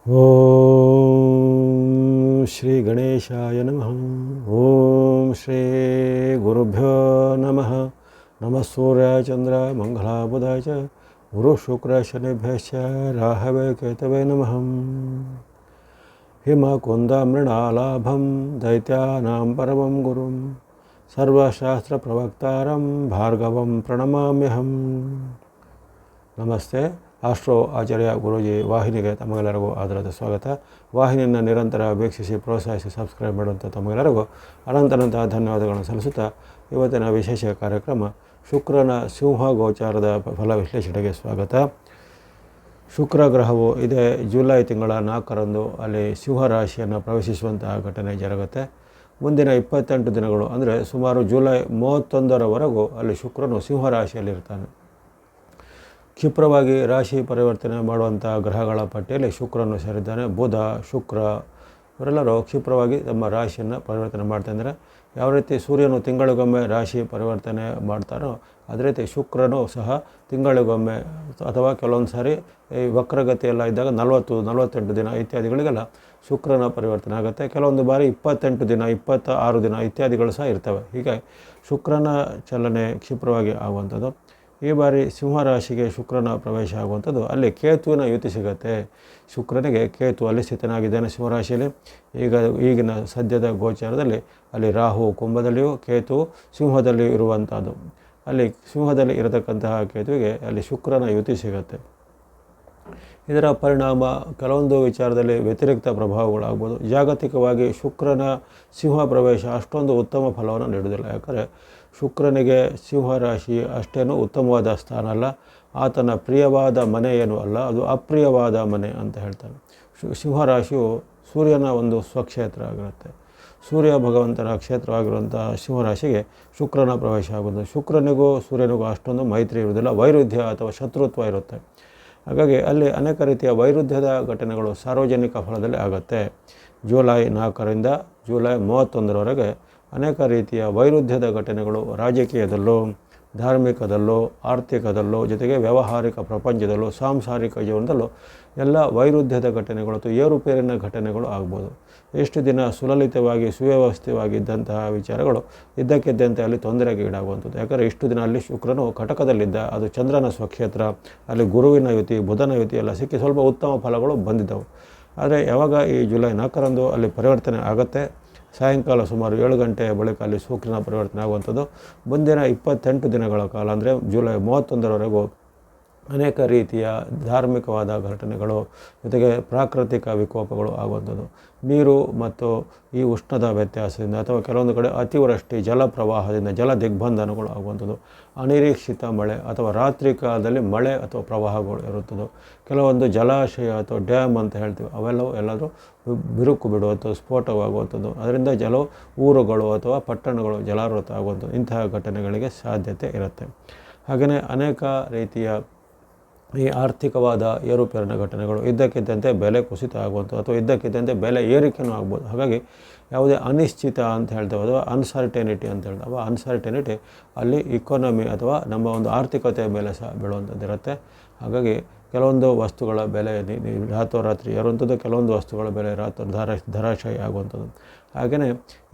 ಓಂ ಶ್ರೀ ಗಣೇಶಾಯ ನಮಃ. ಓಂ ಶ್ರೀ ಗುರುಭ್ಯೋ ನಮಃ. ನಮಃ ಸೂರ್ಯ ಚಂದ್ರ ಮಂಗಳ ಬುಧ ಚ ಗುರು ಶುಕ್ರ ಶನಿಭ್ಯಶ್ಚ ರಾಹವೇ ಕೇತವೇ ನಮಃ. ಹಿಮಕುಂದ ಮೃಣಾಲಾಭಂ ದೈತ್ಯಾನಾಂ ಪರಮಂ ಗುರುಂ ಸರ್ವಶಾಸ್ತ್ರ ಪ್ರವಕ್ತಾರಂ ಭಾರ್ಗವಂ ಪ್ರಣಮಾಮ್ಯಹಂ. ನಮಸ್ತೆ. ಆಸ್ಟ್ರೋ ಆಚಾರ್ಯ ಗುರೂಜಿ ವಾಹಿನಿಗೆ ತಮಗೆಲ್ಲರಿಗೂ ಆದರದ ಸ್ವಾಗತ. ವಾಹಿನಿಯನ್ನು ನಿರಂತರ ವೀಕ್ಷಿಸಿ ಪ್ರೋತ್ಸಾಹಿಸಿ ಸಬ್ಸ್ಕ್ರೈಬ್ ಮಾಡುವಂಥ ತಮಗೆಲ್ಲರಿಗೂ ಅನಂತ ಧನ್ಯವಾದಗಳನ್ನು ಸಲ್ಲಿಸುತ್ತಾ ಇವತ್ತಿನ ವಿಶೇಷ ಕಾರ್ಯಕ್ರಮ ಶುಕ್ರನ ಸಿಂಹ ಗೋಚಾರದ ಫಲ ವಿಶ್ಲೇಷಣೆಗೆ ಸ್ವಾಗತ. ಶುಕ್ರ ಗ್ರಹವು ಇದೇ ಜುಲೈ ತಿಂಗಳ 4ರಂದು ಅಲ್ಲಿ ಸಿಂಹ ರಾಶಿಯನ್ನು ಪ್ರವೇಶಿಸುವಂತಹ ಘಟನೆ ಜರುಗುತ್ತೆ. ಮುಂದಿನ 28 ದಿನಗಳು ಅಂದರೆ ಸುಮಾರು ಜುಲೈ 31ರವರೆಗೂ ಅಲ್ಲಿ ಶುಕ್ರನು ಸಿಂಹ ರಾಶಿಯಲ್ಲಿರ್ತಾನೆ. ಕ್ಷಿಪ್ರವಾಗಿ ರಾಶಿ ಪರಿವರ್ತನೆ ಮಾಡುವಂಥ ಗ್ರಹಗಳ ಪಟ್ಟಿಯಲ್ಲಿ ಶುಕ್ರನು ಸೇರಿದ್ದಾನೆ. ಬುಧ, ಶುಕ್ರ ಇವರೆಲ್ಲರೂ ಕ್ಷಿಪ್ರವಾಗಿ ತಮ್ಮ ರಾಶಿಯನ್ನು ಪರಿವರ್ತನೆ ಮಾಡ್ತಾಯಿದ್ದಾರೆ. ಯಾವ ರೀತಿ ಸೂರ್ಯನು ತಿಂಗಳಿಗೊಮ್ಮೆ ರಾಶಿ ಪರಿವರ್ತನೆ ಮಾಡ್ತಾರೋ ಅದೇ ರೀತಿ ಶುಕ್ರನು ಸಹ ತಿಂಗಳಿಗೊಮ್ಮೆ ಅಥವಾ ಕೆಲವೊಂದು ಸಾರಿ ಈ ವಕ್ರಗತಿಯೆಲ್ಲ ಇದ್ದಾಗ 40-48 ದಿನ ಇತ್ಯಾದಿಗಳಿಗೆಲ್ಲ ಶುಕ್ರನ ಪರಿವರ್ತನೆ ಆಗುತ್ತೆ. ಕೆಲವೊಂದು ಬಾರಿ 28 ದಿನ 26 ದಿನ ಇತ್ಯಾದಿಗಳು ಸಹ ಇರ್ತವೆ. ಹೀಗೆ ಶುಕ್ರನ ಚಲನೆ ಕ್ಷಿಪ್ರವಾಗಿ ಆಗುವಂಥದ್ದು. ಈ ಬಾರಿ ಸಿಂಹ ರಾಶಿಗೆ ಶುಕ್ರನ ಪ್ರವೇಶ ಆಗುವಂಥದ್ದು. ಅಲ್ಲಿ ಕೇತುವಿನ ಯುತಿ ಸಿಗುತ್ತೆ. ಶುಕ್ರನಿಗೆ ಕೇತು ಅಲ್ಲಿ ಸ್ಥಿತನಾಗಿದ್ದಾನೆ ಸಿಂಹರಾಶಿಯಲ್ಲಿ. ಈಗಿನ ಸದ್ಯದ ಗೋಚಾರದಲ್ಲಿ ಅಲ್ಲಿ ರಾಹು ಕುಂಭದಲ್ಲಿಯೂ ಕೇತು ಸಿಂಹದಲ್ಲಿಯೂ ಇರುವಂಥದ್ದು. ಅಲ್ಲಿ ಸಿಂಹದಲ್ಲಿ ಇರತಕ್ಕಂತಹ ಕೇತುವಿಗೆ ಅಲ್ಲಿ ಶುಕ್ರನ ಯುತಿ ಸಿಗುತ್ತೆ. ಇದರ ಪರಿಣಾಮ ಕೆಲವೊಂದು ವಿಚಾರದಲ್ಲಿ ವ್ಯತಿರಿಕ್ತ ಪ್ರಭಾವಗಳಾಗ್ಬೋದು. ಜಾಗತಿಕವಾಗಿ ಶುಕ್ರನ ಸಿಂಹ ಪ್ರವೇಶ ಅಷ್ಟೊಂದು ಉತ್ತಮ ಫಲವನ್ನು ನೀಡುವುದಿಲ್ಲ. ಯಾಕಂದರೆ ಶುಕ್ರನಿಗೆ ಸಿಂಹ ರಾಶಿ ಅಷ್ಟೇನೂ ಉತ್ತಮವಾದ ಸ್ಥಾನ ಅಲ್ಲ. ಆತನ ಪ್ರಿಯವಾದ ಮನೆ ಏನೂ ಅಲ್ಲ, ಅದು ಅಪ್ರಿಯವಾದ ಮನೆ ಅಂತ ಹೇಳ್ತಾನೆ. ಸಿಂಹ ರಾಶಿಯು ಸೂರ್ಯನ ಒಂದು ಸ್ವಕ್ಷೇತ್ರ ಆಗಿರುತ್ತೆ. ಸೂರ್ಯ ಭಗವಂತನ ಕ್ಷೇತ್ರವಾಗಿರುವಂಥ ಸಿಂಹರಾಶಿಗೆ ಶುಕ್ರನ ಪ್ರವೇಶ ಆಗೋದು. ಶುಕ್ರನಿಗೂ ಸೂರ್ಯನಿಗೂ ಅಷ್ಟೊಂದು ಮೈತ್ರಿ ಇರುವುದಿಲ್ಲ, ವೈರುಧ್ಯ ಅಥವಾ ಶತ್ರುತ್ವ ಇರುತ್ತೆ. ಹಾಗಾಗಿ ಅಲ್ಲಿ ಅನೇಕ ರೀತಿಯ ವೈರುಧ್ಯದ ಘಟನೆಗಳು ಸಾರ್ವಜನಿಕ ಫಲದಲ್ಲಿ ಆಗುತ್ತೆ. ಜುಲೈ 4ರಿಂದ ಜುಲೈ 31ರವರೆಗೆ ಅನೇಕ ರೀತಿಯ ವೈರುಧ್ಯದ ಘಟನೆಗಳು ರಾಜಕೀಯದಲ್ಲೂ ಧಾರ್ಮಿಕದಲ್ಲೂ ಆರ್ಥಿಕದಲ್ಲೂ ಜೊತೆಗೆ ವ್ಯಾವಹಾರಿಕ ಪ್ರಪಂಚದಲ್ಲೂ ಸಾಂಸಾರಿಕ ಜೀವನದಲ್ಲೂ ಎಲ್ಲ ವೈರುಧ್ಯದ ಘಟನೆಗಳು ಅಥವಾ ಏರುಪೇರಿನ ಘಟನೆಗಳು ಆಗ್ಬೋದು. ಎಷ್ಟು ದಿನ ಸುಲಲಿತವಾಗಿ ಸುವ್ಯವಸ್ಥಿತವಾಗಿದ್ದಂತಹ ವಿಚಾರಗಳು ಇದ್ದಕ್ಕಿದ್ದಂತೆ ಅಲ್ಲಿ ತೊಂದರೆಗೆ ಈಡಾಗುವಂಥದ್ದು. ಯಾಕಂದರೆ ಇಷ್ಟು ದಿನ ಅಲ್ಲಿ ಶುಕ್ರನು ಕಟಕದಲ್ಲಿದ್ದ, ಅದು ಚಂದ್ರನ ಸ್ವಕ್ಷೇತ್ರ, ಅಲ್ಲಿ ಗುರುವಿನ ಯುತಿ ಬುಧನ ಯುತಿ ಎಲ್ಲ ಸಿಕ್ಕಿ ಸ್ವಲ್ಪ ಉತ್ತಮ ಫಲಗಳು ಬಂದಿದ್ದವು. ಆದರೆ ಯಾವಾಗ ಈ ಜುಲೈ 4ರಂದು ಅಲ್ಲಿ ಪರಿವರ್ತನೆ ಆಗುತ್ತೆ, ಸಾಯಂಕಾಲ ಸುಮಾರು 7 ಗಂಟೆಯ ಬಳಿಕ ಅಲ್ಲಿ ಶುಕ್ರನ ಪರಿವರ್ತನೆ ಆಗುವಂಥದ್ದು. ಮುಂದಿನ 28 ದಿನಗಳ ಕಾಲ ಅಂದರೆ ಜುಲೈ 31ರವರೆಗೂ ಅನೇಕ ರೀತಿಯ ಧಾರ್ಮಿಕವಾದ ಘಟನೆಗಳು ಜೊತೆಗೆ ಪ್ರಾಕೃತಿಕ ವಿಕೋಪಗಳು ಆಗುವಂಥದ್ದು. ನೀರು ಮತ್ತು ಈ ಉಷ್ಣದ ವ್ಯತ್ಯಾಸದಿಂದ ಅಥವಾ ಕೆಲವೊಂದು ಕಡೆ ಅತಿವೃಷ್ಟಿ ಜಲಪ್ರವಾಹದಿಂದ ಜಲ ದಿಗ್ಬಂಧನಗಳು ಆಗುವಂಥದ್ದು. ಅನಿರೀಕ್ಷಿತ ಮಳೆ ಅಥವಾ ರಾತ್ರಿ ಕಾಲದಲ್ಲಿ ಮಳೆ ಅಥವಾ ಪ್ರವಾಹಗಳು ಇರುತ್ತದೆ. ಕೆಲವೊಂದು ಜಲಾಶಯ ಅಥವಾ ಡ್ಯಾಮ್ ಅಂತ ಹೇಳ್ತೀವಿ, ಅವೆಲ್ಲವೂ ಎಲ್ಲಾದರೂ ಬಿರುಕು ಬಿಡುವಂಥದ್ದು, ಸ್ಫೋಟವಾಗುವಂಥದ್ದು. ಅದರಿಂದ ಊರುಗಳು ಅಥವಾ ಪಟ್ಟಣಗಳು ಜಲಾವೃತ ಆಗುವಂಥದ್ದು. ಇಂತಹ ಘಟನೆಗಳಿಗೆ ಸಾಧ್ಯತೆ ಇರುತ್ತೆ. ಹಾಗೆಯೇ ಅನೇಕ ರೀತಿಯ ಈ ಆರ್ಥಿಕವಾದ ಏರುಪೇರಿನ ಘಟನೆಗಳು, ಇದ್ದಕ್ಕಿದ್ದಂತೆ ಬೆಲೆ ಕುಸಿತ ಆಗುವಂಥದ್ದು ಅಥವಾ ಇದ್ದಕ್ಕಿದ್ದಂತೆ ಬೆಲೆ ಏರಿಕೆಯೂ ಆಗ್ಬೋದು. ಹಾಗಾಗಿ ಯಾವುದೇ ಅನಿಶ್ಚಿತ ಅಂತ ಹೇಳ್ತೇವೆ ಅಥವಾ ಅನ್ಸರ್ಟೆನಿಟಿ ಅಂತ ಹೇಳ್ತೇವೆ, ಅನ್ಸರ್ಟೆನಿಟಿ ಅಲ್ಲಿ ಇಕಾನಮಿ ಅಥವಾ ನಮ್ಮ ಒಂದು ಆರ್ಥಿಕತೆಯ ಮೇಲೆ ಸಹ ಬೀಳುವಂಥದ್ದು ಇರುತ್ತೆ. ಹಾಗಾಗಿ ಕೆಲವೊಂದು ವಸ್ತುಗಳ ಬೆಲೆ ರಾತ್ರೋರಾತ್ರಿ ಏರುವಂಥದ್ದು, ಕೆಲವೊಂದು ವಸ್ತುಗಳ ಬೆಲೆ ಧರಾಶಾಯಿ ಆಗುವಂಥದ್ದು. ಹಾಗೆಯೇ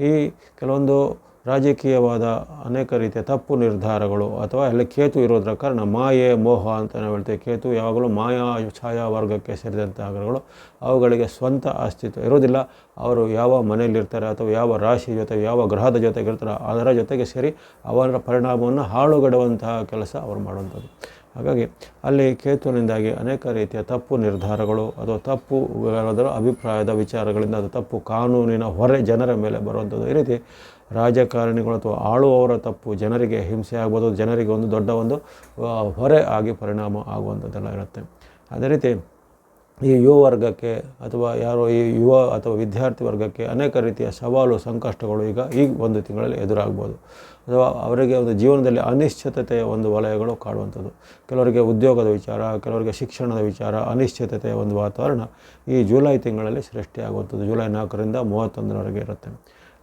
ಈ ಕೆಲವೊಂದು ರಾಜಕೀಯವಾದ ಅನೇಕ ರೀತಿಯ ತಪ್ಪು ನಿರ್ಧಾರಗಳು ಅಥವಾ ಅಲ್ಲಿ ಕೇತು ಇರೋದ್ರ ಕಾರಣ ಮಾಯೆ ಮೋಹ ಅಂತ ನಾವು ಹೇಳ್ತೇವೆ. ಕೇತು ಯಾವಾಗಲೂ ಮಾಯಾ ಛಾಯಾ ವರ್ಗಕ್ಕೆ ಸೇರಿದಂಥ ಗ್ರಹಗಳು. ಅವುಗಳಿಗೆ ಸ್ವಂತ ಅಸ್ತಿತ್ವ ಇರೋದಿಲ್ಲ. ಅವರು ಯಾವ ಮನೆಯಲ್ಲಿರ್ತಾರೆ ಅಥವಾ ಯಾವ ರಾಶಿ ಜೊತೆ ಯಾವ ಗ್ರಹದ ಜೊತೆಗಿರ್ತಾರೆ ಅದರ ಜೊತೆಗೆ ಸೇರಿ ಅವರ ಪರಿಣಾಮವನ್ನು ಹಾಳುಗೆಡುವಂತಹ ಕೆಲಸ ಅವರು ಮಾಡುವಂಥದ್ದು. ಹಾಗಾಗಿ ಅಲ್ಲಿ ಕೇತುವಿನಿಂದಾಗಿ ಅನೇಕ ರೀತಿಯ ತಪ್ಪು ನಿರ್ಧಾರಗಳು ಅಥವಾ ತಪ್ಪು ಅಭಿಪ್ರಾಯದ ವಿಚಾರಗಳಿಂದ ಅದು ತಪ್ಪು ಕಾನೂನಿನ ಹೊರೆ ಜನರ ಮೇಲೆ ಬರುವಂಥದ್ದು. ಈ ರೀತಿ ರಾಜಕಾರಣಿಗಳು ಅಥವಾ ಆಳುವವರ ತಪ್ಪು ಜನರಿಗೆ ಹಿಂಸೆ ಆಗ್ಬೋದು, ಜನರಿಗೆ ಒಂದು ದೊಡ್ಡ ಒಂದು ಹೊರೆ ಆಗಿ ಪರಿಣಾಮ ಆಗುವಂಥದ್ದೆಲ್ಲ ಇರುತ್ತೆ. ಅದೇ ರೀತಿ ಈ ಯುವ ವರ್ಗಕ್ಕೆ ಅಥವಾ ಯಾರೋ ಈ ಯುವ ಅಥವಾ ವಿದ್ಯಾರ್ಥಿ ವರ್ಗಕ್ಕೆ ಅನೇಕ ರೀತಿಯ ಸವಾಲು ಸಂಕಷ್ಟಗಳು ಈ ಒಂದು ತಿಂಗಳಲ್ಲಿ ಎದುರಾಗ್ಬೋದು. ಅಥವಾ ಅವರಿಗೆ ಒಂದು ಜೀವನದಲ್ಲಿ ಅನಿಶ್ಚಿತತೆಯ ಒಂದು ವಲಯಗಳು ಕಾಡುವಂಥದ್ದು. ಕೆಲವರಿಗೆ ಉದ್ಯೋಗದ ವಿಚಾರ, ಕೆಲವರಿಗೆ ಶಿಕ್ಷಣದ ವಿಚಾರ, ಅನಿಶ್ಚಿತತೆಯ ಒಂದು ವಾತಾವರಣ ಈ ಜುಲೈ ತಿಂಗಳಲ್ಲಿ ಸೃಷ್ಟಿಯಾಗುವಂಥದ್ದು. ಜುಲೈ 4ರಿಂದ 31ರವರೆಗೆ ಇರುತ್ತೆ.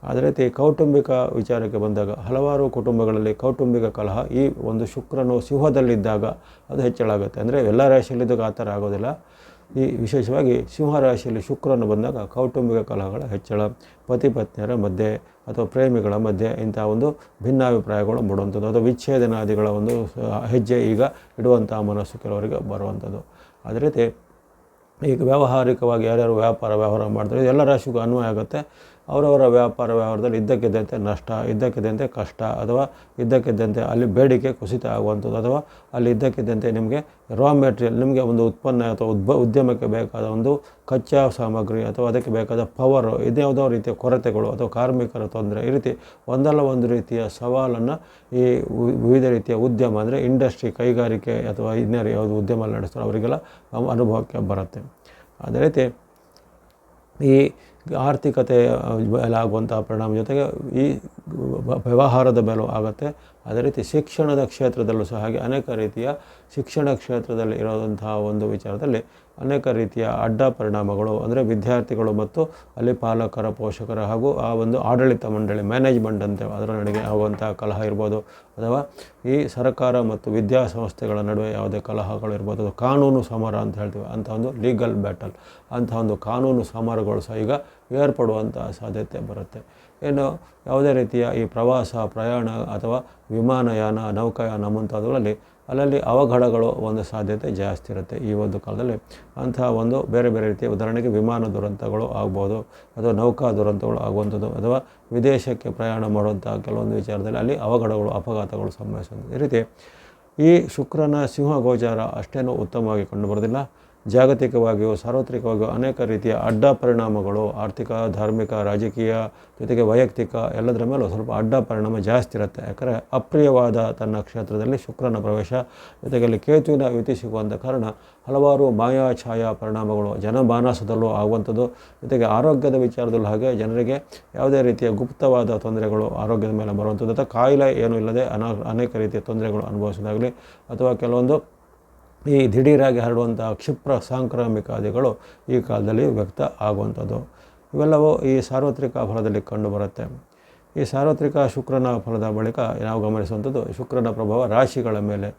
ಅದೇ ರೀತಿ ಕೌಟುಂಬಿಕ ವಿಚಾರಕ್ಕೆ ಬಂದಾಗ ಹಲವಾರು ಕುಟುಂಬಗಳಲ್ಲಿ ಕೌಟುಂಬಿಕ ಕಲಹ ಈ ಒಂದು ಶುಕ್ರನು ಸಿಂಹದಲ್ಲಿದ್ದಾಗ ಅದು ಹೆಚ್ಚಳಾಗುತ್ತೆ. ಅಂದರೆ ಎಲ್ಲ ರಾಶಿಯಲ್ಲಿದ್ದಾಗ ಆ ಥರ ಆಗೋದಿಲ್ಲ. ಈ ವಿಶೇಷವಾಗಿ ಸಿಂಹರಾಶಿಯಲ್ಲಿ ಶುಕ್ರನು ಬಂದಾಗ ಕೌಟುಂಬಿಕ ಕಲಹಗಳ ಹೆಚ್ಚಳ, ಪತಿ ಪತ್ನಿಯರ ಮಧ್ಯೆ ಅಥವಾ ಪ್ರೇಮಿಗಳ ಮಧ್ಯೆ ಇಂಥ ಒಂದು ಭಿನ್ನಾಭಿಪ್ರಾಯಗಳು ಮೂಡುವಂಥದ್ದು ಅಥವಾ ವಿಚ್ಛೇದನಾದಿಗಳ ಒಂದು ಹೆಜ್ಜೆ ಈಗ ಇಡುವಂಥ ಮನಸ್ಸು ಕೆಲವರಿಗೆ ಬರುವಂಥದ್ದು. ಅದೇ ರೀತಿ ಈಗ ವ್ಯಾವಹಾರಿಕವಾಗಿ ಯಾರ್ಯಾರು ವ್ಯಾಪಾರ ಮಾಡ್ತಾರೆ ಎಲ್ಲ ರಾಶಿಗೂ ಅನ್ವಯ ಆಗುತ್ತೆ. ಅವರವರ ವ್ಯಾಪಾರದಲ್ಲಿ ಇದ್ದಕ್ಕಿದ್ದಂತೆ ನಷ್ಟ, ಇದ್ದಕ್ಕಿದ್ದಂತೆ ಕಷ್ಟ, ಅಥವಾ ಇದ್ದಕ್ಕಿದ್ದಂತೆ ಅಲ್ಲಿ ಬೇಡಿಕೆ ಕುಸಿತ ಆಗುವಂಥದ್ದು, ಅಥವಾ ಅಲ್ಲಿ ಇದ್ದಕ್ಕಿದ್ದಂತೆ ನಿಮಗೆ ರಾ ಮೆಟೀರಿಯಲ್, ನಿಮಗೆ ಒಂದು ಉತ್ಪನ್ನ ಅಥವಾ ಉದ್ಯಮಕ್ಕೆ ಬೇಕಾದ ಒಂದು ಕಚ್ಚಾ ಸಾಮಗ್ರಿ ಅಥವಾ ಅದಕ್ಕೆ ಬೇಕಾದ ಪವರು, ಇದ್ಯಾವುದೋ ರೀತಿಯ ಕೊರತೆಗಳು ಅಥವಾ ಕಾರ್ಮಿಕರ ತೊಂದರೆ, ಈ ರೀತಿ ಒಂದಲ್ಲ ಒಂದು ರೀತಿಯ ಸವಾಲನ್ನು ಈ ವಿವಿಧ ರೀತಿಯ ಉದ್ಯಮ ಅಂದರೆ ಇಂಡಸ್ಟ್ರಿ, ಕೈಗಾರಿಕೆ ಅಥವಾ ಇನ್ಯಾರು ಯಾವುದು ಉದ್ಯಮ ನಡೆಸ್ತಾರೆ ಅವರಿಗೆಲ್ಲ ಅನುಭವಕ್ಕೆ ಬರುತ್ತೆ. ಅದೇ ರೀತಿ ಈ ಆರ್ಥಿಕತೆ ಮೇಲೆ ಆಗುವಂಥ ಪರಿಣಾಮ ಜೊತೆಗೆ ಈ ವ್ಯವಹಾರದ ಮೇಲೂ ಆಗುತ್ತೆ. ಅದೇ ರೀತಿ ಶಿಕ್ಷಣದ ಕ್ಷೇತ್ರದಲ್ಲೂ ಸಹ ಹಾಗೆ ಅನೇಕ ರೀತಿಯ ಶಿಕ್ಷಣ ಕ್ಷೇತ್ರದಲ್ಲಿ ಇರೋದಂತಹ ಒಂದು ವಿಚಾರದಲ್ಲಿ ಅನೇಕ ರೀತಿಯ ಅಡ್ಡ ಪರಿಣಾಮಗಳು, ಅಂದರೆ ವಿದ್ಯಾರ್ಥಿಗಳು ಮತ್ತು ಅಲ್ಲಿ ಪಾಲಕರ, ಪೋಷಕರ ಹಾಗೂ ಆ ಒಂದು ಆಡಳಿತ ಮಂಡಳಿ, ಮ್ಯಾನೇಜ್ಮೆಂಟ್ ಅಂತೇವೆ, ಅದರ ನಡುವೆ ಆಗುವಂಥ ಕಲಹ ಇರ್ಬೋದು, ಅಥವಾ ಈ ಸರ್ಕಾರ ಮತ್ತು ವಿದ್ಯಾಸಂಸ್ಥೆಗಳ ನಡುವೆ ಯಾವುದೇ ಕಲಹಗಳು ಇರ್ಬೋದು, ಅದು ಕಾನೂನು ಸಮರ ಅಂತ ಹೇಳ್ತೀವಿ, ಅಂಥ ಒಂದು ಲೀಗಲ್ ಬ್ಯಾಟಲ್, ಅಂಥ ಒಂದು ಕಾನೂನು ಸಮರಗಳು ಸಹ ಈಗ ಏರ್ಪಡುವಂಥ ಸಾಧ್ಯತೆ ಬರುತ್ತೆ. ಏನು ಯಾವುದೇ ರೀತಿಯ ಈ ಪ್ರವಾಸ, ಪ್ರಯಾಣ ಅಥವಾ ವಿಮಾನಯಾನ, ನೌಕಾಯಾನ ಮುಂತಾದವುಗಳಲ್ಲಿ ಅಲ್ಲಲ್ಲಿ ಅವಘಡಗಳು ಒಂದು ಸಾಧ್ಯತೆ ಜಾಸ್ತಿ ಇರುತ್ತೆ ಈ ಒಂದು ಕಾಲದಲ್ಲಿ. ಅಂಥ ಒಂದು ಬೇರೆ ಬೇರೆ ರೀತಿಯ, ಉದಾಹರಣೆಗೆ ವಿಮಾನ ದುರಂತಗಳು ಆಗ್ಬೋದು, ಅಥವಾ ನೌಕಾ ದುರಂತಗಳು ಆಗುವಂಥದ್ದು, ಅಥವಾ ವಿದೇಶಕ್ಕೆ ಪ್ರಯಾಣ ಮಾಡುವಂಥ ಕೆಲವೊಂದು ವಿಚಾರದಲ್ಲಿ ಅಲ್ಲಿ ಅವಘಡಗಳು, ಅಪಘಾತಗಳು ಸಂಭವಿಸುವಂಥದ್ದು. ಈ ರೀತಿ ಈ ಶುಕ್ರನ ಸಿಂಹ ಗೋಚಾರ ಅಷ್ಟೇನೂ ಉತ್ತಮವಾಗಿ ಕಂಡುಬರೋದಿಲ್ಲ. ಜಾಗತಿಕವಾಗಿಯೂ ಸಾರ್ವತ್ರಿಕವಾಗಿಯೂ ಅನೇಕ ರೀತಿಯ ಅಡ್ಡ ಪರಿಣಾಮಗಳು, ಆರ್ಥಿಕ, ಧಾರ್ಮಿಕ, ರಾಜಕೀಯ ಜೊತೆಗೆ ವೈಯಕ್ತಿಕ ಎಲ್ಲದರ ಮೇಲೂ ಸ್ವಲ್ಪ ಅಡ್ಡ ಪರಿಣಾಮ ಜಾಸ್ತಿ ಇರುತ್ತೆ. ಯಾಕಂದರೆ ಅಪ್ರಿಯವಾದ ತನ್ನ ಕ್ಷೇತ್ರದಲ್ಲಿ ಶುಕ್ರನ ಪ್ರವೇಶ, ಜೊತೆಗೆ ಅಲ್ಲಿ ಕೇತುವಿನ ಯುತಿ ಸಿಗುವಂಥ ಕಾರಣ ಹಲವಾರು ಮಾಯಾ ಛಾಯಾ ಪರಿಣಾಮಗಳು ಜನಮಾನಸದಲ್ಲೂ ಆಗುವಂಥದ್ದು, ಜೊತೆಗೆ ಆರೋಗ್ಯದ ವಿಚಾರದಲ್ಲೂ ಹಾಗೆ ಜನರಿಗೆ ಯಾವುದೇ ರೀತಿಯ ಗುಪ್ತವಾದ ತೊಂದರೆಗಳು ಆರೋಗ್ಯದ ಮೇಲೆ ಬರುವಂಥದ್ದು, ಅಥವಾ ಕಾಯಿಲೆ ಏನೂ ಇಲ್ಲದೆ ಅನೇಕ ರೀತಿಯ ತೊಂದರೆಗಳು ಅನುಭವಿಸೋದಾಗಲಿ, ಅಥವಾ ಕೆಲವೊಂದು ಈ ದಿಢೀರಾಗಿ ಹರಡುವಂಥ ಕ್ಷಿಪ್ರ ಸಾಂಕ್ರಾಮಿಕಾದಿಗಳು ಈ ಕಾಲದಲ್ಲಿ ವ್ಯಕ್ತ ಆಗುವಂಥದ್ದು. ಇವೆಲ್ಲವೂ ಈ ಸಾರ್ವತ್ರಿಕ ಫಲದಲ್ಲಿ ಕಂಡುಬರುತ್ತೆ. ಈ ಸಾರ್ವತ್ರಿಕ ಶುಕ್ರನ ಫಲದ ಬಳಿಕ ನಾವು ಗಮನಿಸುವಂಥದ್ದು ಶುಕ್ರನ ಪ್ರಭಾವ ರಾಶಿಗಳ ಮೇಲೆ.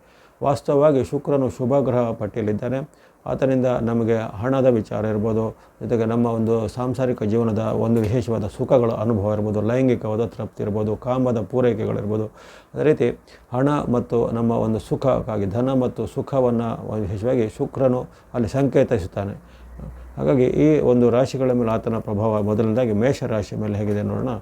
ವಾಸ್ತವವಾಗಿ ಶುಕ್ರನು ಶುಭಗ್ರಹ ಪಟ್ಟಿಯಲ್ಲಿದ್ದಾನೆ. ಆತನಿಂದ ನಮಗೆ ಹಣದ ವಿಚಾರ ಇರ್ಬೋದು, ಜೊತೆಗೆ ನಮ್ಮ ಒಂದು ಸಾಂಸಾರಿಕ ಜೀವನದ ಒಂದು ವಿಶೇಷವಾದ ಸುಖಗಳ ಅನುಭವ ಇರ್ಬೋದು, ಲೈಂಗಿಕವಾದ ತೃಪ್ತಿ ಇರ್ಬೋದು, ಕಾಮದ ಪೂರೈಕೆಗಳಿರ್ಬೋದು. ಅದೇ ರೀತಿ ಹಣ ಮತ್ತು ನಮ್ಮ ಒಂದು ಸುಖಕ್ಕಾಗಿ ಧನ ಮತ್ತು ಸುಖವನ್ನು ವಿಶೇಷವಾಗಿ ಶುಕ್ರನು ಅಲ್ಲಿ ಸಂಕೇತಿಸುತ್ತಾನೆ. ಹಾಗಾಗಿ ಈ ಒಂದು ರಾಶಿಗಳ ಮೇಲೆ ಆತನ ಪ್ರಭಾವ ಮೊದಲನೇದಾಗಿ ಮೇಷರಾಶಿ ಮೇಲೆ ಹೇಗಿದೆ ನೋಡೋಣ.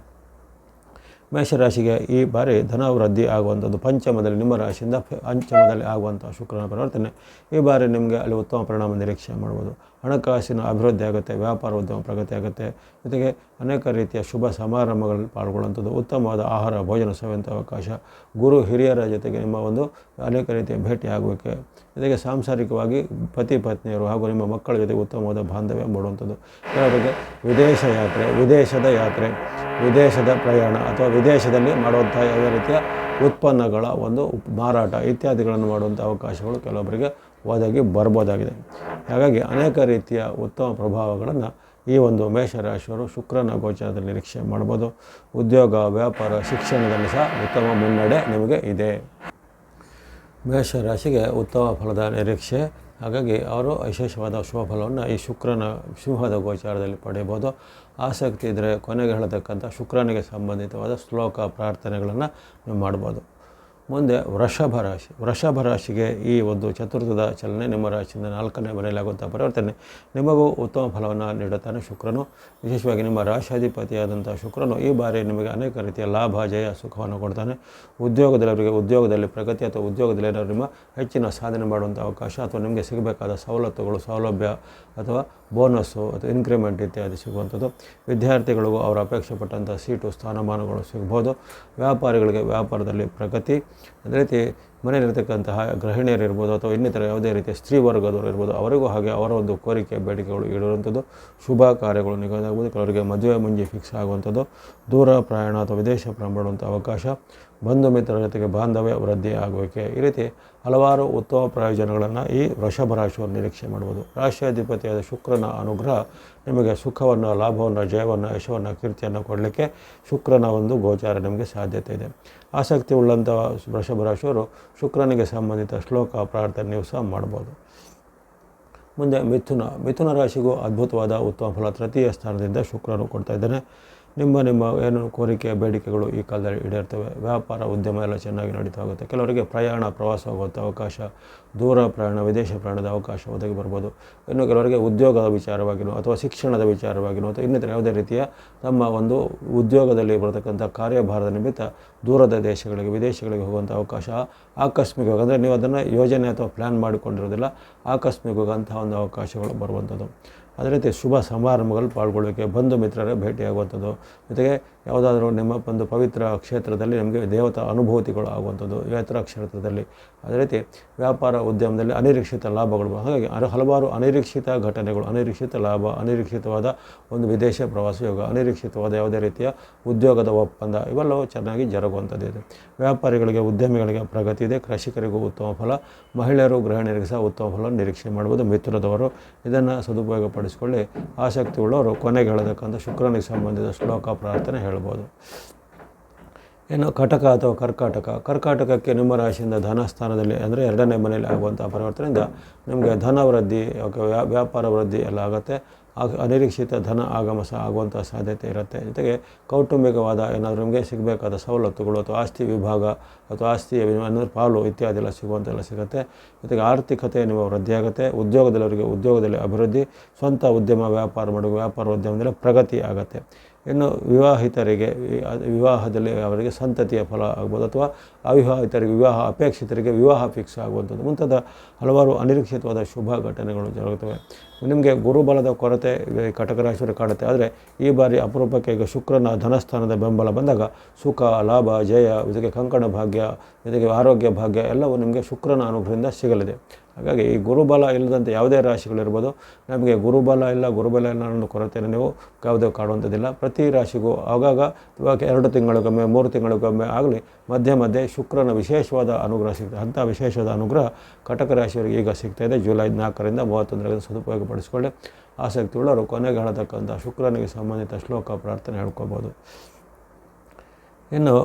ಮೇಷರಾಶಿಗೆ ಈ ಬಾರಿ ಧನವೃದ್ಧಿ ಆಗುವಂಥದ್ದು, ಪಂಚಮದಲ್ಲಿ ನಿಮ್ಮ ರಾಶಿಯಿಂದ ಪಂಚಮದಲ್ಲಿ ಆಗುವಂಥ ಶುಕ್ರನ ಪರಿವರ್ತನೆ ಈ ಬಾರಿ ನಿಮಗೆ ಅಲ್ಲಿ ಉತ್ತಮ ಪರಿಣಾಮ ನಿರೀಕ್ಷೆ ಮಾಡ್ಬೋದು. ಹಣಕಾಸಿನ ಅಭಿವೃದ್ಧಿ ಆಗುತ್ತೆ, ವ್ಯಾಪಾರ ಉದ್ಯಮ ಪ್ರಗತಿ ಆಗುತ್ತೆ, ಜೊತೆಗೆ ಅನೇಕ ರೀತಿಯ ಶುಭ ಸಮಾರಂಭಗಳಲ್ಲಿ ಪಾಲ್ಗೊಳ್ಳುವಂಥದ್ದು, ಉತ್ತಮವಾದ ಆಹಾರ ಭೋಜನ ಸೇವಂಥ ಅವಕಾಶ, ಗುರು ಹಿರಿಯರ ಜೊತೆಗೆ ನಿಮ್ಮ ಒಂದು ಅನೇಕ ರೀತಿಯ ಭೇಟಿ ಆಗುವಿಕೆ, ಜೊತೆಗೆ ಸಾಂಸಾರಿಕವಾಗಿ ಪತಿ ಪತ್ನಿಯರು ಹಾಗೂ ನಿಮ್ಮ ಮಕ್ಕಳ ಜೊತೆ ಉತ್ತಮವಾದ ಬಾಂಧವ್ಯ ಮೂಡುವಂಥದ್ದು. ಕೆಲವರಿಗೆ ವಿದೇಶ ಯಾತ್ರೆ, ವಿದೇಶದ ಪ್ರಯಾಣ ಅಥವಾ ವಿದೇಶದಲ್ಲಿ ಮಾಡುವಂಥ ಯಾವುದೇ ರೀತಿಯ ಉತ್ಪನ್ನಗಳ ಒಂದು ಮಾರಾಟ ಇತ್ಯಾದಿಗಳನ್ನು ಮಾಡುವಂಥ ಅವಕಾಶಗಳು ಕೆಲವೊಬ್ಬರಿಗೆ ಒದಗಿ ಬರ್ಬೋದಾಗಿದೆ. ಹಾಗಾಗಿ ಅನೇಕ ರೀತಿಯ ಉತ್ತಮ ಪ್ರಭಾವಗಳನ್ನು ಈ ಒಂದು ಮೇಷರಾಶಿಯವರು ಶುಕ್ರನ ಗೋಚಾರದಲ್ಲಿ ನಿರೀಕ್ಷೆ ಮಾಡ್ಬೋದು. ಉದ್ಯೋಗ, ವ್ಯಾಪಾರ, ಶಿಕ್ಷಣದಲ್ಲಿ ಸಹ ಉತ್ತಮ ಮುನ್ನಡೆ ನಿಮಗೆ ಇದೆ. ಮೇಷರಾಶಿಗೆ ಉತ್ತಮ ಫಲದ ನಿರೀಕ್ಷೆ. ಹಾಗಾಗಿ ಅವರು ವಿಶೇಷವಾದ ಶುಭ ಫಲವನ್ನು ಈ ಶುಕ್ರನ ಸಿಂಹದ ಗೋಚಾರದಲ್ಲಿ ಪಡೆಯಬಹುದು. ಆಸಕ್ತಿ ಇದ್ದರೆ ಕೊನೆಗೆ ಹೇಳತಕ್ಕಂಥ ಶುಕ್ರನಿಗೆ ಸಂಬಂಧಿತವಾದ ಶ್ಲೋಕ ಪ್ರಾರ್ಥನೆಗಳನ್ನು ನೀವು ಮಾಡ್ಬೋದು. ಮುಂದೆ ವೃಷಭ ರಾಶಿಗೆ ಈ ಒಂದು ಚತುರ್ಥದ ಚಲನೆ ನಿಮ್ಮ ರಾಶಿಯಿಂದ 4ನೇ ಮನೆಯಲ್ಲಾಗುವಂಥ ಪರಿವರ್ತನೆ ನಿಮಗೂ ಉತ್ತಮ ಫಲವನ್ನು ನೀಡುತ್ತಾನೆ ಶುಕ್ರನು. ವಿಶೇಷವಾಗಿ ನಿಮ್ಮ ರಾಶಾಧಿಪತಿಯಾದಂಥ ಶುಕ್ರನು ಈ ಬಾರಿ ನಿಮಗೆ ಅನೇಕ ರೀತಿಯ ಲಾಭ, ಜಯ, ಸುಖವನ್ನು ಕೊಡ್ತಾನೆ. ಉದ್ಯೋಗದವರಿಗೆ ಉದ್ಯೋಗದಲ್ಲಿ ಪ್ರಗತಿ ಅಥವಾ ಉದ್ಯೋಗದಲ್ಲಿ ಏನಾದರೂ ನಿಮ್ಮ ಹೆಚ್ಚಿನ ಸಾಧನೆ ಮಾಡುವಂಥ ಅವಕಾಶ ಅಥವಾ ನಿಮಗೆ ಸಿಗಬೇಕಾದ ಸವಲತ್ತುಗಳು, ಸೌಲಭ್ಯ ಅಥವಾ ಬೋನಸ್ಸು ಅಥವಾ ಇನ್ಕ್ರಿಮೆಂಟ್ ಇತ್ಯಾದಿ ಸಿಗುವಂಥದ್ದು. ವಿದ್ಯಾರ್ಥಿಗಳಿಗೂ ಅವರು ಅಪೇಕ್ಷೆ ಪಟ್ಟಂಥ ಸೀಟು, ಸ್ಥಾನಮಾನಗಳು ಸಿಗ್ಬೋದು. ವ್ಯಾಪಾರಿಗಳಿಗೆ ವ್ಯಾಪಾರದಲ್ಲಿ ಪ್ರಗತಿ. ಅದೇ ರೀತಿ ಮನೆಯಲ್ಲಿರ್ತಕ್ಕಂತಹ ಗೃಹಿಣಿಯರಿರ್ಬೋದು ಅಥವಾ ಇನ್ನಿತರ ಯಾವುದೇ ರೀತಿಯ ಸ್ತ್ರೀ ವರ್ಗದವರು ಇರ್ಬೋದು, ಅವರಿಗೂ ಹಾಗೆ ಅವರ ಒಂದು ಕೋರಿಕೆ, ಬೇಡಿಕೆಗಳು ಈಡೇರುವಂಥದ್ದು. ಶುಭ ಕಾರ್ಯಗಳು ನಿಗದಿಯಾಗುವುದು. ಕೆಲವರಿಗೆ ಮದುವೆ ಮುಂಜಿ ಫಿಕ್ಸ್ ಆಗುವಂಥದ್ದು. ದೂರ ಪ್ರಯಾಣ ಅಥವಾ ವಿದೇಶ ಪ್ರಯಾಣ ಮಾಡುವಂಥ ಅವಕಾಶ. ಬಂಧು ಮಿತ್ರರ ಜೊತೆಗೆ ಬಾಂಧವ್ಯ ವೃದ್ಧಿ ಆಗುವಿಕೆ. ಈ ರೀತಿ ಹಲವಾರು ಉತ್ತಮ ಪ್ರಯೋಜನಗಳನ್ನು ಈ ವೃಷಭ ರಾಶಿಯವರು ನಿರೀಕ್ಷೆ ಮಾಡ್ಬೋದು. ರಾಶಿಯಾಧಿಪತಿಯಾದ ಶುಕ್ರನ ಅನುಗ್ರಹ ನಿಮಗೆ ಸುಖವನ್ನು, ಲಾಭವನ್ನು, ಜಯವನ್ನು, ಯಶವನ್ನು, ಕೀರ್ತಿಯನ್ನು ಕೊಡಲಿಕ್ಕೆ ಶುಕ್ರನ ಒಂದು ಗೋಚಾರ ನಿಮಗೆ ಸಾಧ್ಯತೆ ಇದೆ. ಆಸಕ್ತಿ ಉಳ್ಳಂಥ ವೃಷಭ ರಾಶಿಯವರು ಶುಕ್ರನಿಗೆ ಸಂಬಂಧಿತ ಶ್ಲೋಕ ಪ್ರಾರ್ಥನೆ ನೀವು ಸಹ ಮಾಡ್ಬೋದು. ಮುಂದೆ ಮಿಥುನ ರಾಶಿಗೂ ಅದ್ಭುತವಾದ ಉತ್ತಮ ಫಲ ತೃತೀಯ ಸ್ಥಾನದಿಂದ ಶುಕ್ರನು ಕೊಡ್ತಾ ಇದ್ದಾನೆ. ನಿಮ್ಮ ಏನು ಕೋರಿಕೆ ಬೇಡಿಕೆಗಳು ಈ ಕಾಲದಲ್ಲಿ ಈಡೇರ್ತವೆ. ವ್ಯಾಪಾರ ಉದ್ಯಮ ಎಲ್ಲ ಚೆನ್ನಾಗಿ ನಡೀತಾ ಹೋಗುತ್ತೆ. ಕೆಲವರಿಗೆ ಪ್ರವಾಸ ಹೋಗುವಂಥ ಅವಕಾಶ, ದೂರ ಪ್ರಯಾಣ, ವಿದೇಶ ಪ್ರಯಾಣದ ಅವಕಾಶ ಒದಗಿ ಬರ್ಬೋದು. ಇನ್ನು ಕೆಲವರಿಗೆ ಉದ್ಯೋಗದ ವಿಚಾರವಾಗಿನೋ ಅಥವಾ ಶಿಕ್ಷಣದ ವಿಚಾರವಾಗಿನೋ ಅಥವಾ ಇನ್ನಿತರ ಯಾವುದೇ ರೀತಿಯ ತಮ್ಮ ಒಂದು ಉದ್ಯೋಗದಲ್ಲಿ ಬರತಕ್ಕಂಥ ಕಾರ್ಯಭಾರದ ನಿಮಿತ್ತ ದೂರದ ದೇಶಗಳಿಗೆ, ವಿದೇಶಗಳಿಗೆ ಹೋಗುವಂಥ ಅವಕಾಶ ಆಕಸ್ಮಿಕವಾಗಿ, ಅಂದರೆ ನೀವು ಅದನ್ನು ಯೋಜನೆ ಅಥವಾ ಪ್ಲ್ಯಾನ್ ಮಾಡಿಕೊಂಡಿರೋದಿಲ್ಲ, ಆಕಸ್ಮಿಕವಾಗಿ ಅಂತಹ ಒಂದು ಅವಕಾಶಗಳು ಬರುವಂಥದ್ದು. ಅದೇ ರೀತಿ ಶುಭ ಸಮಾರಂಭಗಳು ಪಾಲ್ಗೊಳ್ಳೋಕ್ಕೆ, ಬಂಧು ಮಿತ್ರರೇ ಭೇಟಿಯಾಗುವಂಥದ್ದು, ಜೊತೆಗೆ ಯಾವುದಾದ್ರೂ ನಿಮ್ಮ ಒಂದು ಪವಿತ್ರ ಕ್ಷೇತ್ರದಲ್ಲಿ ನಮಗೆ ದೇವತಾ ಅನುಭೂತಿಗಳು ಆಗುವಂಥದ್ದು, ಯಾತ್ರಾ ಕ್ಷೇತ್ರದಲ್ಲಿ. ಅದೇ ರೀತಿ ವ್ಯಾಪಾರ ಉದ್ಯಮದಲ್ಲಿ ಅನಿರೀಕ್ಷಿತ ಲಾಭಗಳು. ಹಾಗಾಗಿ ಹಲವಾರು ಅನಿರೀಕ್ಷಿತ ಘಟನೆಗಳು, ಅನಿರೀಕ್ಷಿತ ಲಾಭ, ಅನಿರೀಕ್ಷಿತವಾದ ಒಂದು ವಿದೇಶ ಪ್ರವಾಸ ಯೋಗ, ಅನಿರೀಕ್ಷಿತವಾದ ಯಾವುದೇ ರೀತಿಯ ಉದ್ಯೋಗದ ಒಪ್ಪಂದ ಇವೆಲ್ಲವೂ ಚೆನ್ನಾಗಿ ಜರುಗುವಂಥದ್ದು ಇದೆ. ವ್ಯಾಪಾರಿಗಳಿಗೆ, ಉದ್ಯಮಿಗಳಿಗೆ ಪ್ರಗತಿ ಇದೆ. ಕೃಷಿಕರಿಗೂ ಉತ್ತಮ ಫಲ, ಮಹಿಳೆಯರು ಗೃಹಿಣಿಯರಿಗೆ ಸಹ ಉತ್ತಮ ಫಲ ನಿರೀಕ್ಷೆ ಮಾಡ್ಬೋದು. ಮಿಥುನದವರು ಇದನ್ನು ಸದುಪಯೋಗಪಡಿಸಿಕೊಳ್ಳಿ. ಆಸಕ್ತಿ ಉಳ್ಳವರು ಕೊನೆಗೆ ಹೇಳತಕ್ಕಂಥ ಶುಕ್ರನಿಗೆ ಸಂಬಂಧಿಸಿದ ಶ್ಲೋಕ ಪ್ರಾರ್ಥನೆ ಹೇಳ್ಬೋದು. ಇನ್ನು ಕಟಕ ಅಥವಾ ಕರ್ಕಾಟಕಕ್ಕೆ ನಿಮ್ಮ ರಾಶಿಯಿಂದ ಧನಸ್ಥಾನದಲ್ಲಿ, ಅಂದರೆ 2ನೇ ಮನೆಯಲ್ಲಿ ಆಗುವಂಥ ಪರಿವರ್ತನೆಯಿಂದ ನಿಮಗೆ ಧನ ವೃದ್ಧಿ, ವ್ಯಾಪಾರ ವೃದ್ಧಿ ಎಲ್ಲ ಆಗುತ್ತೆ. ಅನಿರೀಕ್ಷಿತ ಧನ ಆಗಮ ಸಹ ಆಗುವಂಥ ಸಾಧ್ಯತೆ ಇರುತ್ತೆ. ಜೊತೆಗೆ ಕೌಟುಂಬಿಕವಾದ ಏನಾದರೂ ನಿಮಗೆ ಸಿಗಬೇಕಾದ ಸವಲತ್ತುಗಳು ಅಥವಾ ಆಸ್ತಿ ವಿಭಾಗ ಅಥವಾ ಆಸ್ತಿಯ ಅಂದರೆ ಪಾಲು ಇತ್ಯಾದಿ ಎಲ್ಲ ಸಿಗುವಂತೆಲ್ಲ ಸಿಗುತ್ತೆ. ಜೊತೆಗೆ ಆರ್ಥಿಕತೆ ನಿಮ್ಮ ವೃದ್ಧಿಯಾಗುತ್ತೆ. ಉದ್ಯೋಗದಲ್ಲವರಿಗೆ ಉದ್ಯೋಗದಲ್ಲಿ ಅಭಿವೃದ್ಧಿ, ಸ್ವಂತ ಉದ್ಯಮ ವ್ಯಾಪಾರ ಉದ್ಯಮದಲ್ಲಿ ಪ್ರಗತಿ ಆಗುತ್ತೆ. ಇನ್ನು ವಿವಾಹಿತರಿಗೆ ವಿವಾಹದಲ್ಲಿ ಅವರಿಗೆ ಸಂತತಿಯ ಫಲ ಆಗ್ಬೋದು, ಅಥವಾ ಅವಿವಾಹಿತರಿಗೆ ಅಪೇಕ್ಷಿತರಿಗೆ ವಿವಾಹ ಫಿಕ್ಸ್ ಆಗುವಂಥದ್ದು, ಮುಂತಾದ ಹಲವಾರು ಅನಿರೀಕ್ಷಿತವಾದ ಶುಭ ಘಟನೆಗಳು ಜರುಗುತ್ತವೆ. ನಿಮಗೆ ಗುರುಬಲದ ಕೊರತೆ ಕಟಕ ರಾಶಿಯವರಿಗೆ ಕಾಣುತ್ತೆ. ಆದರೆ ಈ ಬಾರಿ ಅಪರೂಪಕ್ಕೆ ಈಗ ಶುಕ್ರನ ಧನಸ್ಥಾನದ ಬೆಂಬಲ ಬಂದಾಗ ಸುಖ, ಲಾಭ, ಜಯ, ಜೊತೆಗೆ ಕಂಕಣ ಭಾಗ್ಯ, ಜೊತೆಗೆ ಆರೋಗ್ಯ ಭಾಗ್ಯ ಎಲ್ಲವೂ ನಿಮಗೆ ಶುಕ್ರನ ಅನುಗ್ರಹದಿಂದ ಸಿಗಲಿದೆ. ಹಾಗಾಗಿ ಈ ಗುರುಬಲ ಇಲ್ಲದಂತೆ ಯಾವುದೇ ರಾಶಿಗಳಿರ್ಬೋದು, ನಮಗೆ ಗುರುಬಲ ಇಲ್ಲ ಅನ್ನೋ ಕೊರತೆಯನ್ನು ನೀವು ಯಾವುದೇ ಕಾಣುವಂಥದ್ದಿಲ್ಲ. ಪ್ರತಿ ರಾಶಿಗೂ ಆಗಾಗ ಇವಾಗ 2 ತಿಂಗಳಿಗೊಮ್ಮೆ 3 ತಿಂಗಳಿಗೊಮ್ಮೆ ಆಗಲಿ ಮಧ್ಯೆ ಶುಕ್ರನ ವಿಶೇಷವಾದ ಅನುಗ್ರಹ ಸಿಗ್ತದೆ. ಅಂಥ ವಿಶೇಷವಾದ ಅನುಗ್ರಹ ಕಟಕ ರಾಶಿಯವರಿಗೆ ಈಗ ಸಿಗ್ತಾಯಿದೆ. ಜುಲೈ 4ರಿಂದ 31 ಸದುಪಯೋಗಪಡಿಸಿಕೊಳ್ಳಿ. ಆಸಕ್ತಿ ಉಳ್ಳವರು ಕೊನೆಗೆ ಹೇಳತಕ್ಕಂಥ ಶುಕ್ರನಿಗೆ ಸಂಬಂಧಿತ ಶ್ಲೋಕ ಪ್ರಾರ್ಥನೆ ಹೇಳ್ಕೊಬೋದು. ಇನ್ನು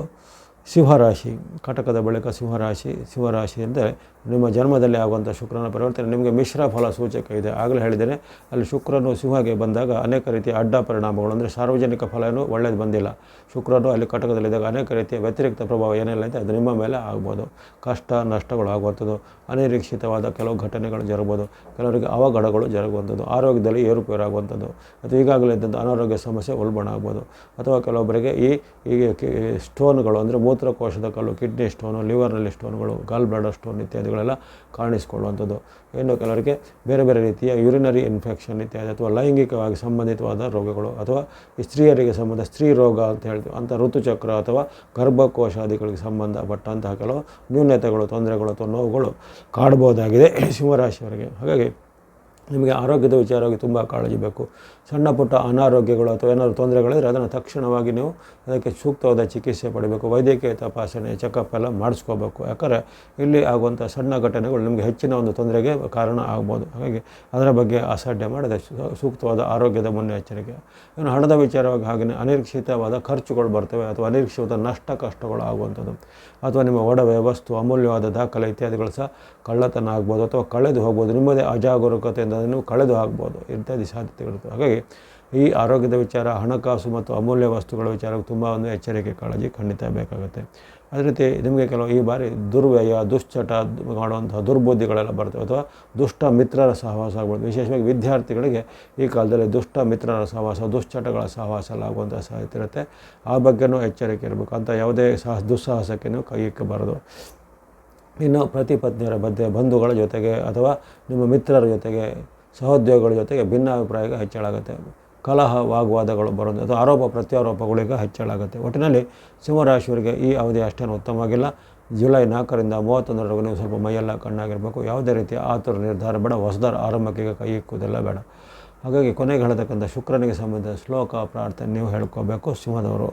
ಸಿಂಹರಾಶಿ, ಕಟಕದ ಬಳಿಕ ಸಿಂಹರಾಶಿ ಅಂದರೆ ನಿಮ್ಮ ಜನ್ಮದಲ್ಲಿ ಆಗುವಂಥ ಶುಕ್ರನ ಪರಿವರ್ತನೆ ನಿಮಗೆ ಮಿಶ್ರ ಫಲ ಸೂಚಕ ಇದೆ. ಆಗಲೇ ಹೇಳಿದ್ದೇನೆ, ಅಲ್ಲಿ ಶುಕ್ರನು ಸಿಂಹಗೆ ಬಂದಾಗ ಅನೇಕ ರೀತಿಯ ಅಡ್ಡ ಪರಿಣಾಮಗಳು, ಅಂದರೆ ಸಾರ್ವಜನಿಕ ಫಲ ಏನೂ ಒಳ್ಳೇದು ಬಂದಿಲ್ಲ. ಶುಕ್ರನು ಅಲ್ಲಿ ಕಟಕದಲ್ಲಿದ್ದಾಗ ಅನೇಕ ರೀತಿಯ ವ್ಯತಿರಿಕ್ತ ಪ್ರಭಾವ ಏನೆಲ್ಲ ಇದೆ ಅದು ನಿಮ್ಮ ಮೇಲೆ ಆಗ್ಬೋದು. ಕಷ್ಟ ನಷ್ಟಗಳು ಆಗುವಂಥದ್ದು, ಅನಿರೀಕ್ಷಿತವಾದ ಕೆಲವು ಘಟನೆಗಳು ಜರುಗ್ಬೋದು, ಕೆಲವರಿಗೆ ಅವಘಡಗಳು ಜರುಗುವಂಥದ್ದು, ಆರೋಗ್ಯದಲ್ಲಿ ಏರುಪೇರು ಆಗುವಂಥದ್ದು, ಅಥವಾ ಈಗಾಗಲೇ ಇದ್ದಂಥ ಅನಾರೋಗ್ಯ ಸಮಸ್ಯೆ ಉಲ್ಬಣ ಆಗ್ಬೋದು. ಅಥವಾ ಕೆಲವೊಬ್ಬರಿಗೆ ಈ ಸ್ಟೋನ್ಗಳು, ಅಂದರೆ ಮೂತ್ರಕೋಶದ ಕಲ್ಲು, ಕಿಡ್ನಿ ಸ್ಟೋನು, ಲಿವರ್ನಲ್ಲಿ ಸ್ಟೋನ್ಗಳು, ಗಾಲ್ ಬ್ಲಾಡರ್ ಸ್ಟೋನ್ ಇತ್ಯಾದಿಗಳೆಲ್ಲ ಕಾಣಿಸಿಕೊಳ್ಳುವಂಥದ್ದು. ಇನ್ನು ಕೆಲವರಿಗೆ ಬೇರೆ ಬೇರೆ ರೀತಿಯ ಯೂರಿನರಿ ಇನ್ಫೆಕ್ಷನ್ ಇತ್ಯಾದಿ, ಅಥವಾ ಲೈಂಗಿಕವಾಗಿ ಸಂಬಂಧಿತವಾದ ರೋಗಗಳು, ಅಥವಾ ಸ್ತ್ರೀಯರಿಗೆ ಸ್ತ್ರೀ ರೋಗ ಅಂತ ಹೇಳ್ತೀವಿ, ಅಂಥ ಋತುಚಕ್ರ ಅಥವಾ ಗರ್ಭಕೋಶಾದಿಗಳಿಗೆ ಸಂಬಂಧಪಟ್ಟಂತಹ ಕೆಲವು ನ್ಯೂನತೆಗಳು, ತೊಂದರೆಗಳು ಅಥವಾ ನೋವುಗಳು ಕಾಡ್ಬೋದಾಗಿದೆ ಸಿಂಹರಾಶಿಯವರಿಗೆ. ಹಾಗಾಗಿ ನಿಮಗೆ ಆರೋಗ್ಯದ ವಿಚಾರವಾಗಿ ತುಂಬ ಕಾಳಜಿ ಬೇಕು. ಸಣ್ಣ ಪುಟ್ಟ ಅನಾರೋಗ್ಯಗಳು ಅಥವಾ ಏನಾದರೂ ತೊಂದರೆಗಳಿದ್ರೆ ಅದನ್ನು ತಕ್ಷಣವಾಗಿ ನೀವು ಅದಕ್ಕೆ ಸೂಕ್ತವಾದ ಚಿಕಿತ್ಸೆ ಪಡಿಬೇಕು. ವೈದ್ಯಕೀಯ ತಪಾಸಣೆ, ಚೆಕಪ್ ಎಲ್ಲ ಮಾಡಿಸ್ಕೋಬೇಕು. ಯಾಕಂದರೆ ಇಲ್ಲಿ ಆಗುವಂಥ ಸಣ್ಣ ಘಟನೆಗಳು ನಿಮಗೆ ಹೆಚ್ಚಿನ ಒಂದು ತೊಂದರೆಗೆ ಕಾರಣ ಆಗ್ಬೋದು. ಹಾಗಾಗಿ ಅದರ ಬಗ್ಗೆ ಅಸಡ್ಡೆ ಮಾಡದೆ ಸೂಕ್ತವಾದ ಆರೋಗ್ಯದ ಮುನ್ನೆಚ್ಚರಿಕೆ. ಇನ್ನು ಹಣದ ವಿಚಾರವಾಗಿ ಹಾಗೆಯೇ ಅನಿರೀಕ್ಷಿತವಾದ ಖರ್ಚುಗಳು ಬರ್ತವೆ, ಅಥವಾ ಅನಿರೀಕ್ಷಿತ ಕಷ್ಟಗಳು ಆಗುವಂಥದ್ದು, ಅಥವಾ ನಿಮ್ಮ ಒಡವೆ ವಸ್ತು, ಅಮೂಲ್ಯವಾದ ದಾಖಲೆ ಇತ್ಯಾದಿಗಳು ಸಹ ಕಳ್ಳತನ ಆಗ್ಬೋದು, ಅಥವಾ ಕಳೆದು ಹೋಗ್ಬೋದು. ನಿಮ್ಮದೇ ಅಜಾಗರೂಕತೆಯಿಂದ ನೀವು ಕಳೆದು ಆಗ್ಬೋದು, ಇತ್ಯಾದಿ ಸಾಧ್ಯತೆಗಳಿರ್ತವೆ. ಹಾಗಾಗಿ ಈ ಆರೋಗ್ಯದ ವಿಚಾರ, ಹಣಕಾಸು ಮತ್ತು ಅಮೂಲ್ಯ ವಸ್ತುಗಳ ವಿಚಾರಕ್ಕೆ ತುಂಬ ಒಂದು ಎಚ್ಚರಿಕೆ, ಕಾಳಜಿ ಖಂಡಿತ ಬೇಕಾಗುತ್ತೆ. ಅದೇ ರೀತಿ ನಿಮಗೆ ಕೆಲವು ಈ ಬಾರಿ ದುರ್ವ್ಯಯ, ದುಶ್ಚಟ ಮಾಡುವಂಥ ದುರ್ಬುದ್ಧಿಗಳೆಲ್ಲ ಬರ್ತವೆ, ಅಥವಾ ದುಷ್ಟ ಮಿತ್ರರ ಸಹವಾಸ ಆಗ್ಬೋದು. ವಿಶೇಷವಾಗಿ ವಿದ್ಯಾರ್ಥಿಗಳಿಗೆ ಈ ಕಾಲದಲ್ಲಿ ದುಷ್ಟ ಮಿತ್ರರ ಸಹವಾಸ, ದುಶ್ಚಟಗಳ ಸಹವಾಸ ಎಲ್ಲ ಆಗುವಂಥ ಸಾಧ್ಯತೆ ಇರುತ್ತೆ. ಆ ಬಗ್ಗೆನೂ ಎಚ್ಚರಿಕೆ ಇರಬೇಕು. ಅಂತ ಯಾವುದೇ ದುಸ್ಸಾಹಸಕ್ಕೆ ನೀವು ಕೈ ಇಕ್ಕಬಾರದು. ಇನ್ನು ಪ್ರತಿ ಪತ್ನಿಯರ ಮಧ್ಯೆ, ಬಂಧುಗಳ ಜೊತೆಗೆ ಅಥವಾ ನಿಮ್ಮ ಮಿತ್ರರ ಜೊತೆಗೆ, ಸಹೋದ್ಯೋಗಿಗಳ ಜೊತೆಗೆ ಭಿನ್ನಾಭಿಪ್ರಾಯ ಹೆಚ್ಚಳಾಗುತ್ತೆ. ಕಲಹ, ವಾಗ್ವಾದಗಳು ಬರೋದು, ಅಥವಾ ಆರೋಪ ಪ್ರತ್ಯಾರೋಪಗಳಿಗೆ ಹೆಚ್ಚಳಾಗುತ್ತೆ. ಒಟ್ಟಿನಲ್ಲಿ ಸಿಂಹರಾಶಿಯವರಿಗೆ ಈ ಅವಧಿ ಅಷ್ಟೇನು ಉತ್ತಮವಾಗಿಲ್ಲ. ಜುಲೈ 4ರಿಂದ 31ರವರೆಗೂ ನೀವು ಸ್ವಲ್ಪ ಮೈಯೆಲ್ಲ ಕಣ್ಣಾಗಿರಬೇಕು. ಯಾವುದೇ ರೀತಿಯ ಆತುರ ನಿರ್ಧಾರ ಬೇಡ, ಹೊಸದರ ಆರಂಭಕ್ಕೆ ಕೈ ಇಕ್ಕುವುದೆಲ್ಲ ಬೇಡ. ಹಾಗಾಗಿ ಕೊನೆಗೆ ಹೇಳತಕ್ಕಂಥ ಶುಕ್ರನಿಗೆ ಸಂಬಂಧಿಸಿದ ಶ್ಲೋಕ ಪ್ರಾರ್ಥನೆ ನೀವು ಹೇಳ್ಕೋಬೇಕು ಸಿಂಹದವರು.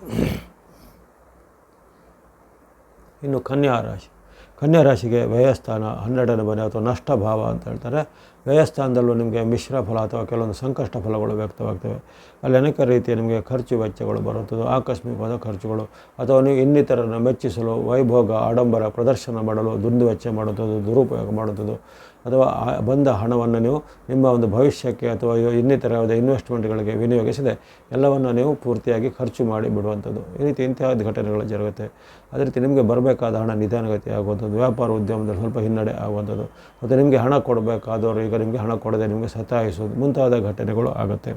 ಇನ್ನು ಕನ್ಯಾ ರಾಶಿಗೆ ವ್ಯಯಸ್ಥಾನ 12ನೇ ಮನೆ ಅಥವಾ ನಷ್ಟ ಭಾವ ಅಂತ ಹೇಳ್ತಾರೆ. ವ್ಯಯಸ್ಥಾನದಲ್ಲೂ ನಿಮಗೆ ಮಿಶ್ರ ಫಲ ಅಥವಾ ಕೆಲವೊಂದು ಸಂಕಷ್ಟ ಫಲಗಳು ವ್ಯಕ್ತವಾಗ್ತವೆ. ಅಲ್ಲಿ ಅನೇಕ ರೀತಿಯ ನಿಮಗೆ ಖರ್ಚು ವೆಚ್ಚಗಳು ಬರುತ್ತದೆ, ಆಕಸ್ಮಿಕವಾದ ಖರ್ಚುಗಳು, ಅಥವಾ ನೀವು ಇನ್ನಿತರನ್ನು ಮೆಚ್ಚಿಸಲು ವೈಭೋಗ, ಆಡಂಬರ ಪ್ರದರ್ಶನ ಮಾಡಲು ದುಂದು ವೆಚ್ಚ ಮಾಡುವಂಥದ್ದು, ದುರುಪಯೋಗ ಮಾಡುವಂಥದ್ದು, ಅಥವಾ ಬಂದ ಹಣವನ್ನು ನೀವು ನಿಮ್ಮ ಒಂದು ಭವಿಷ್ಯಕ್ಕೆ ಅಥವಾ ಇನ್ನಿತರ ಯಾವುದೇ ಇನ್ವೆಸ್ಟ್ಮೆಂಟ್ಗಳಿಗೆ ವಿನಿಯೋಗಿಸದೆ ಎಲ್ಲವನ್ನು ನೀವು ಪೂರ್ತಿಯಾಗಿ ಖರ್ಚು ಮಾಡಿ ಬಿಡುವಂಥದ್ದು. ಈ ರೀತಿ ಇಂತಹ ಘಟನೆಗಳು ಜರುಗುತ್ತೆ. ಅದೇ ರೀತಿ ನಿಮಗೆ ಬರಬೇಕಾದ ಹಣ ನಿಧಾನಗತಿ ಆಗುವಂಥದ್ದು, ವ್ಯಾಪಾರ ಉದ್ಯಮದಲ್ಲಿ ಸ್ವಲ್ಪ ಹಿನ್ನಡೆ ಆಗುವಂಥದ್ದು, ಮತ್ತು ನಿಮಗೆ ಹಣ ಕೊಡಬೇಕಾದವರು ಈಗ ನಿಮಗೆ ಹಣ ಕೊಡದೆ ನಿಮಗೆ ಸತಾಯಿಸೋದು ಮುಂತಾದ ಘಟನೆಗಳು ಆಗುತ್ತೆ.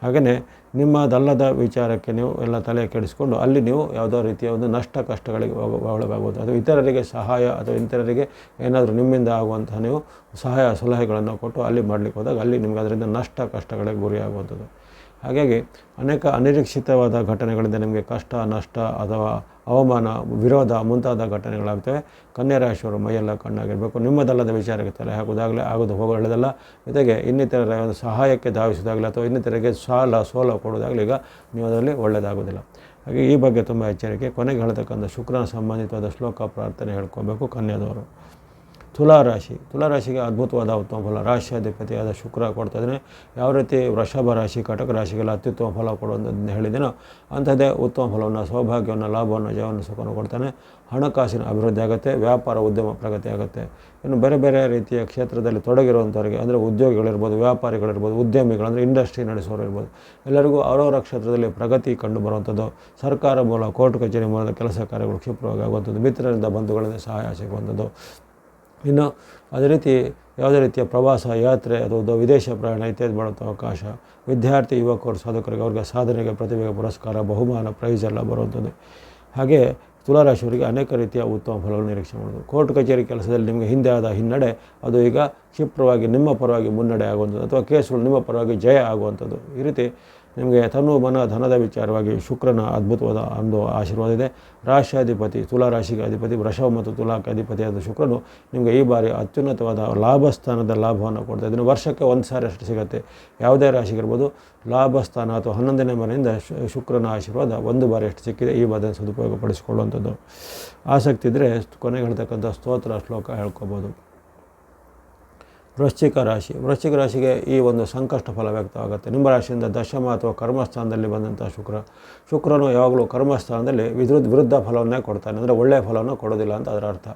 ಹಾಗೆಯೇ ನಿಮ್ಮದಲ್ಲದ ವಿಚಾರಕ್ಕೆ ನೀವು ಎಲ್ಲ ತಲೆ ಕೆಡಿಸ್ಕೊಂಡು ಅಲ್ಲಿ ನೀವು ಯಾವುದೋ ರೀತಿಯ ಒಂದು ನಷ್ಟ ಕಷ್ಟಗಳಿಗೆ ಒಳಗಾಗುವುದು, ಅಥವಾ ಇತರರಿಗೆ ಸಹಾಯ ಅಥವಾ ಇತರರಿಗೆ ಏನಾದರೂ ನಿಮ್ಮಿಂದ ಆಗುವಂತಹ ನೀವು ಸಹಾಯ ಸಲಹೆಗಳನ್ನು ಕೊಟ್ಟು ಅಲ್ಲಿ ಮಾಡಲಿಕ್ಕೆ ಹೋದಾಗ ಅಲ್ಲಿ ನಿಮಗೆ ಅದರಿಂದ ನಷ್ಟ ಕಷ್ಟಗಳಿಗೆ ಗುರಿಯಾಗುವಂಥದ್ದು. ಹಾಗಾಗಿ ಅನೇಕ ಅನಿರೀಕ್ಷಿತವಾದ ಘಟನೆಗಳಿಂದ ನಿಮಗೆ ಕಷ್ಟ, ನಷ್ಟ ಅಥವಾ ಅವಮಾನ, ವಿರೋಧ ಮುಂತಾದ ಘಟನೆಗಳಾಗ್ತವೆ. ಕನ್ಯಾ ರಾಶಿಯವರು ಮೈಯೆಲ್ಲ ಕಣ್ಣಾಗಿರಬೇಕು. ನಿಮ್ಮದಲ್ಲದ ವಿಚಾರಕ್ಕೆ ತಲೆ ಹಾಕುವುದಾಗಲೇ ಆಗೋದು ಒಳ್ಳೆಯದಲ್ಲ. ಜೊತೆಗೆ ಇನ್ನಿತರರ ಒಂದು ಸಹಾಯಕ್ಕೆ ಧಾವಿಸೋದಾಗಲಿ ಅಥವಾ ಇನ್ನಿತರಿಗೆ ಸೋಲ ಕೊಡೋದಾಗಲಿ ಈಗ ನೀವು ಅದರಲ್ಲಿ ಒಳ್ಳೆಯದಾಗೋದಿಲ್ಲ. ಹಾಗೆ ಈ ಬಗ್ಗೆ ತುಂಬ ಎಚ್ಚರಿಕೆ. ಕೊನೆಗೆ ಹೇಳ್ತಕ್ಕಂಥ ಶುಕ್ರನ ಸಂಬಂಧಿತವಾದ ಶ್ಲೋಕ ಪ್ರಾರ್ಥನೆ ಹೇಳ್ಕೋಬೇಕು ಕನ್ಯಾದವರು. ತುಲಾರಾಶಿಗೆ ಅದ್ಭುತವಾದ ಉತ್ತಮ ಫಲ ರಾಶಿಯಾಧಿಪತಿಯಾದ ಶುಕ್ರ ಕೊಡ್ತಾಯಿದ್ದಾನೆ. ಯಾವ ರೀತಿ ವೃಷಭ ರಾಶಿ, ಕಟಕ ರಾಶಿಗೆಲ್ಲ ಅತ್ಯುತ್ತಮ ಫಲ ಕೊಡುವಂಥದ್ದು ಹೇಳಿದ್ದೇನೋ ಅಂಥದ್ದೇ ಉತ್ತಮ ಫಲವನ್ನು, ಸೌಭಾಗ್ಯವನ್ನು, ಲಾಭವನ್ನು, ಜಯವನ್ನು, ಸುಖವನ್ನು ಕೊಡ್ತಾನೆ. ಹಣಕಾಸಿನ ಅಭಿವೃದ್ಧಿ ಆಗುತ್ತೆ, ವ್ಯಾಪಾರ ಉದ್ಯಮ ಪ್ರಗತಿ ಆಗುತ್ತೆ. ಇನ್ನು ಬೇರೆ ಬೇರೆ ರೀತಿಯ ಕ್ಷೇತ್ರದಲ್ಲಿ ತೊಡಗಿರುವಂಥವರಿಗೆ ಅಂದರೆ ಉದ್ಯೋಗಿಗಳಿರ್ಬೋದು, ವ್ಯಾಪಾರಿಗಳಿರ್ಬೋದು, ಉದ್ಯಮಿಗಳು ಅಂದರೆ ಇಂಡಸ್ಟ್ರಿ ನಡೆಸೋರು ಇರ್ಬೋದು, ಎಲ್ಲರಿಗೂ ಅವರವರ ಕ್ಷೇತ್ರದಲ್ಲಿ ಪ್ರಗತಿ ಕಂಡು ಬರುವಂಥದ್ದು, ಸರ್ಕಾರ ಮೂಲ, ಕೋರ್ಟ್ ಕಚೇರಿ ಮೂಲದ ಕೆಲಸ ಕಾರ್ಯಗಳು ಕ್ಷಿಪ್ರವಾಗಿ ಆಗುವಂಥದ್ದು, ಮಿತ್ರರಿಂದ ಬಂಧುಗಳಿಂದ ಸಹಾಯ ಸಿಗುವಂಥದ್ದು. ಇನ್ನು ಅದೇ ರೀತಿ ಯಾವುದೇ ರೀತಿಯ ಪ್ರವಾಸ, ಯಾತ್ರೆ ಅಥವಾ ವಿದೇಶ ಪ್ರಯಾಣ ಇತ್ಯಾದಿ ಮಾಡುವಂಥ ಅವಕಾಶ, ವಿದ್ಯಾರ್ಥಿ ಯುವಕರು ಸಾಧಕರಿಗೆ ಅವ್ರಿಗೆ ಸಾಧನೆಗೆ, ಪ್ರತಿಭೆಗೆ ಪುರಸ್ಕಾರ, ಬಹುಮಾನ, ಪ್ರೈಸ್ ಎಲ್ಲ ಬರುವಂಥದ್ದು. ಹಾಗೆ ತುಲಾರಾಶಿಯವರಿಗೆ ಅನೇಕ ರೀತಿಯ ಉತ್ತಮ ಫಲಗಳನ್ನು ನಿರೀಕ್ಷೆ ಮಾಡೋದು. ಕೋರ್ಟ್ ಕಚೇರಿ ಕೆಲಸದಲ್ಲಿ ನಿಮಗೆ ಹಿಂದೆ ಆದ ಹಿನ್ನಡೆ ಅದು ಈಗ ಕ್ಷಿಪ್ರವಾಗಿ ನಿಮ್ಮ ಪರವಾಗಿ ಮುನ್ನಡೆ ಆಗುವಂಥದ್ದು, ಅಥವಾ ಕೇಸುಗಳು ನಿಮ್ಮ ಪರವಾಗಿ ಜಯ ಆಗುವಂಥದ್ದು. ಈ ರೀತಿ ನಿಮಗೆ ತನು ಮನ ಧನದ ವಿಚಾರವಾಗಿ ಶುಕ್ರನ ಅದ್ಭುತವಾದ ಒಂದು ಆಶೀರ್ವಾದ ಇದೆ. ರಾಶಿಯಾಧಿಪತಿ, ತುಲಾರಾಶಿಗೆ ಅಧಿಪತಿ, ವೃಷಭ ಮತ್ತು ತುಲಾಕ್ಕೆ ಅಧಿಪತಿಯಾದ ಶುಕ್ರನು ನಿಮಗೆ ಈ ಬಾರಿ ಅತ್ಯುನ್ನತವಾದ ಲಾಭಸ್ಥಾನದ ಲಾಭವನ್ನು ಕೊಡ್ತಾ ಇದ್ದಾನೆ. ವರ್ಷಕ್ಕೆ ಒಂದು ಸಾರಿ ಅಷ್ಟು ಸಿಗುತ್ತೆ. ಯಾವುದೇ ರಾಶಿಗಿರ್ಬೋದು, ಲಾಭಸ್ಥಾನ ಅಥವಾ 11ನೇ ಮನೆಯಿಂದ ಶುಕ್ರನ ಆಶೀರ್ವಾದ ಒಂದು ಬಾರಿ ಅಷ್ಟು ಸಿಕ್ಕಿದೆ. ಈ ಬಾರಿ ಸದುಪಯೋಗಪಡಿಸಿಕೊಳ್ಳುವಂಥದ್ದು. ಆಸಕ್ತಿ ಇದ್ದರೆ ಕೊನೆಗೆ ಹೇಳ್ತಕ್ಕಂಥ ಸ್ತೋತ್ರ ಶ್ಲೋಕ ಹೇಳ್ಕೊಬೋದು. ವೃಶ್ಚಿಕ ರಾಶಿಗೆ ಈ ಒಂದು ಸಂಕಷ್ಟ ಫಲ ವ್ಯಕ್ತವಾಗುತ್ತೆ. ನಿಮ್ಮ ರಾಶಿಯಿಂದ ದಶಮ ಅಥವಾ ಕರ್ಮಸ್ಥಾನದಲ್ಲಿ ಬಂದಂಥ ಶುಕ್ರನು ಯಾವಾಗಲೂ ಕರ್ಮಸ್ಥಾನದಲ್ಲಿ ವಿರುದ್ಧ ಫಲವನ್ನೇ ಕೊಡ್ತಾನೆ, ಅಂದರೆ ಒಳ್ಳೆಯ ಫಲವನ್ನು ಕೊಡೋದಿಲ್ಲ ಅಂತ ಅದರ ಅರ್ಥ.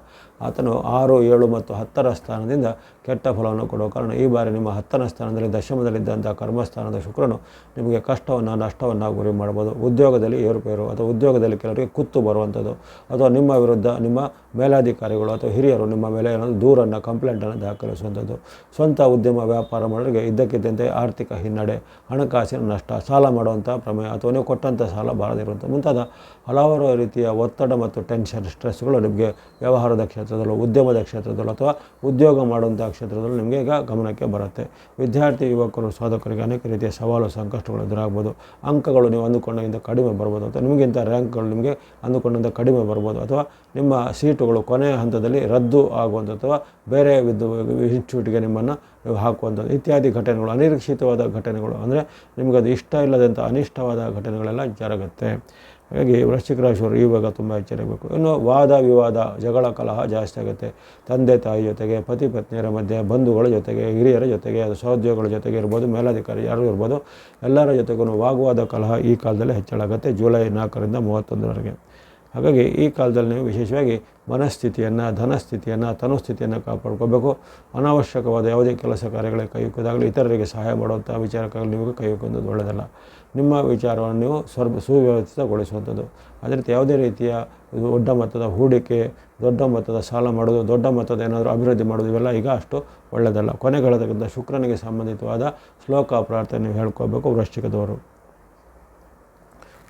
ಆತನು 6, 7 ಮತ್ತು 10ರ ಸ್ಥಾನದಿಂದ ಕೆಟ್ಟ ಫಲವನ್ನು ಕೊಡುವ ಕಾರಣ ಈ ಬಾರಿ ನಿಮ್ಮ 10ನೇ ಸ್ಥಾನದಲ್ಲಿ ದಶಮದಲ್ಲಿದ್ದಂಥ ಕರ್ಮಸ್ಥಾನದ ಶುಕ್ರನು ನಿಮಗೆ ಕಷ್ಟವನ್ನು, ನಷ್ಟವನ್ನು ಗುರಿ ಮಾಡ್ಬೋದು. ಉದ್ಯೋಗದಲ್ಲಿ ಏರುಪೇರು ಅಥವಾ ಉದ್ಯೋಗದಲ್ಲಿ ಕೆಲವರಿಗೆ ಕುತ್ತು ಬರುವಂಥದ್ದು, ಅಥವಾ ನಿಮ್ಮ ವಿರುದ್ಧ ನಿಮ್ಮ ಮೇಲಾಧಿಕಾರಿಗಳು ಅಥವಾ ಹಿರಿಯರು ನಿಮ್ಮ ಮೇಲೆ ಏನಾದರೂ ದೂರನ್ನು, ಕಂಪ್ಲೇಂಟನ್ನು ದಾಖಲಿಸುವಂಥದ್ದು. ಸ್ವಂತ ಉದ್ಯಮ ವ್ಯಾಪಾರ ಮಾಡೋರಿಗೆ ಇದ್ದಕ್ಕಿದ್ದಂತೆ ಆರ್ಥಿಕ ಹಿನ್ನಡೆ, ಹಣಕಾಸಿನ ನಷ್ಟ, ಸಾಲ ಮಾಡುವಂಥ ಪ್ರಮೇಯ ಅಥವಾ ನೀವು ಕೊಟ್ಟಂಥ ಸಾಲ ಬಾರದಿರುವಂಥ ಮುಂತಾದ ಹಲವಾರು ರೀತಿಯ ಒತ್ತಡ ಮತ್ತು ಟೆನ್ಷನ್, ಸ್ಟ್ರೆಸ್ಗಳು ನಿಮಗೆ ವ್ಯವಹಾರದ ಕ್ಷೇತ್ರದಲ್ಲೂ, ಉದ್ಯಮದ ಕ್ಷೇತ್ರದಲ್ಲೂ ಅಥವಾ ಉದ್ಯೋಗ ಮಾಡುವಂಥ ಕ್ಷೇತ್ರದಲ್ಲೂ ನಿಮಗೆ ಈಗ ಗಮನಕ್ಕೆ ಬರುತ್ತೆ. ವಿದ್ಯಾರ್ಥಿ ಯುವಕರು ಸಾಧಕರಿಗೆ ಅನೇಕ ರೀತಿಯ ಸವಾಲು, ಸಂಕಷ್ಟಗಳು ಎದುರಾಗ್ಬೋದು. ಅಂಕಗಳು ನೀವು ಅಂದುಕೊಂಡಂಥ ಕಡಿಮೆ ಬರ್ಬೋದು, ಅಥವಾ ನಿಮಗಿಂತ ರ್ಯಾಂಕ್ಗಳು ನಿಮಗೆ ಅಂದುಕೊಂಡಂಥ ಕಡಿಮೆ ಬರ್ಬೋದು, ಅಥವಾ ನಿಮ್ಮ ಸೀಟುಗಳು ಕೊನೆಯ ಹಂತದಲ್ಲಿ ರದ್ದು ಆಗುವಂಥ ಅಥವಾ ಬೇರೆ ಇನ್ಸ್ಟಿಟ್ಯೂಟ್ಗೆ ನಿಮ್ಮನ್ನು ಹಾಕುವಂಥದ್ದು ಇತ್ಯಾದಿ ಘಟನೆಗಳು, ಅನಿರೀಕ್ಷಿತವಾದ ಘಟನೆಗಳು, ಅಂದರೆ ನಿಮಗದು ಇಷ್ಟ ಇಲ್ಲದಂಥ ಅನಿಷ್ಟವಾದ ಘಟನೆಗಳೆಲ್ಲ ಜರುಗುತ್ತೆ. ಹಾಗಾಗಿ ವೃಶ್ಚಿಕ ರಾಶಿಯವರು ಇವಾಗ ತುಂಬ ಎಚ್ಚರಿಸಬೇಕು. ಇನ್ನು ವಾದ ವಿವಾದ, ಜಗಳ, ಕಲಹ ಜಾಸ್ತಿ ಆಗುತ್ತೆ. ತಂದೆ ತಾಯಿ ಜೊತೆಗೆ, ಪತಿ ಪತ್ನಿಯರ ಮಧ್ಯೆ, ಬಂಧುಗಳ ಜೊತೆಗೆ, ಹಿರಿಯರ ಜೊತೆಗೆ, ಅದು ಸಹೋದ್ಯೋಗಿಗಳ ಜೊತೆಗೆ ಇರ್ಬೋದು, ಮೇಲಾಧಿಕಾರಿ ಯಾರು ಇರ್ಬೋದು, ಎಲ್ಲರ ಜೊತೆಗೂ ವಾಗ್ವಾದ, ಕಲಹ ಈ ಕಾಲದಲ್ಲಿ ಹೆಚ್ಚಳಾಗುತ್ತೆ ಜುಲೈ 4ರಿಂದ 31ರವರೆಗೆ. ಹಾಗಾಗಿ ಈ ಕಾಲದಲ್ಲಿ ನೀವು ವಿಶೇಷವಾಗಿ ಮನಸ್ಥಿತಿಯನ್ನು, ಧನಸ್ಥಿತಿಯನ್ನು, ತನುಸ್ಥಿತಿಯನ್ನು ಕಾಪಾಡ್ಕೋಬೇಕು. ಅನಾವಶ್ಯಕವಾದ ಯಾವುದೇ ಕೆಲಸ ಕಾರ್ಯಗಳಿಗೆ ಕೈ ಹಾಕೋದಾಗಲಿ, ಇತರರಿಗೆ ಸಹಾಯ ಮಾಡುವಂಥ ವಿಚಾರಕ್ಕಾಗಲಿ ನಿಮಗೆ ಕೈ ಹಾಕೋದು ಒಳ್ಳೆಯದಲ್ಲ. ನಿಮ್ಮ ವಿಚಾರವನ್ನು ನೀವು ಸುವ್ಯವಸ್ಥಿತಗೊಳಿಸುವಂಥದ್ದು. ಅದೇ ರೀತಿ ಯಾವುದೇ ರೀತಿಯ ದೊಡ್ಡ ಮೊತ್ತದ ಹೂಡಿಕೆ, ದೊಡ್ಡ ಮೊತ್ತದ ಸಾಲ ಮಾಡೋದು, ದೊಡ್ಡ ಮೊತ್ತದ ಏನಾದರೂ ಅಭಿವೃದ್ಧಿ ಮಾಡೋದು ಇವೆಲ್ಲ ಈಗ ಅಷ್ಟು ಒಳ್ಳೆಯದಲ್ಲ. ಕೊನೆಗಳತಕ್ಕಂಥ ಶುಕ್ರನಿಗೆ ಸಂಬಂಧಿತವಾದ ಶ್ಲೋಕ ಪ್ರಾರ್ಥನೆ ನೀವು ಹೇಳ್ಕೋಬೇಕು ವೃಶ್ಚಿಕದವರು.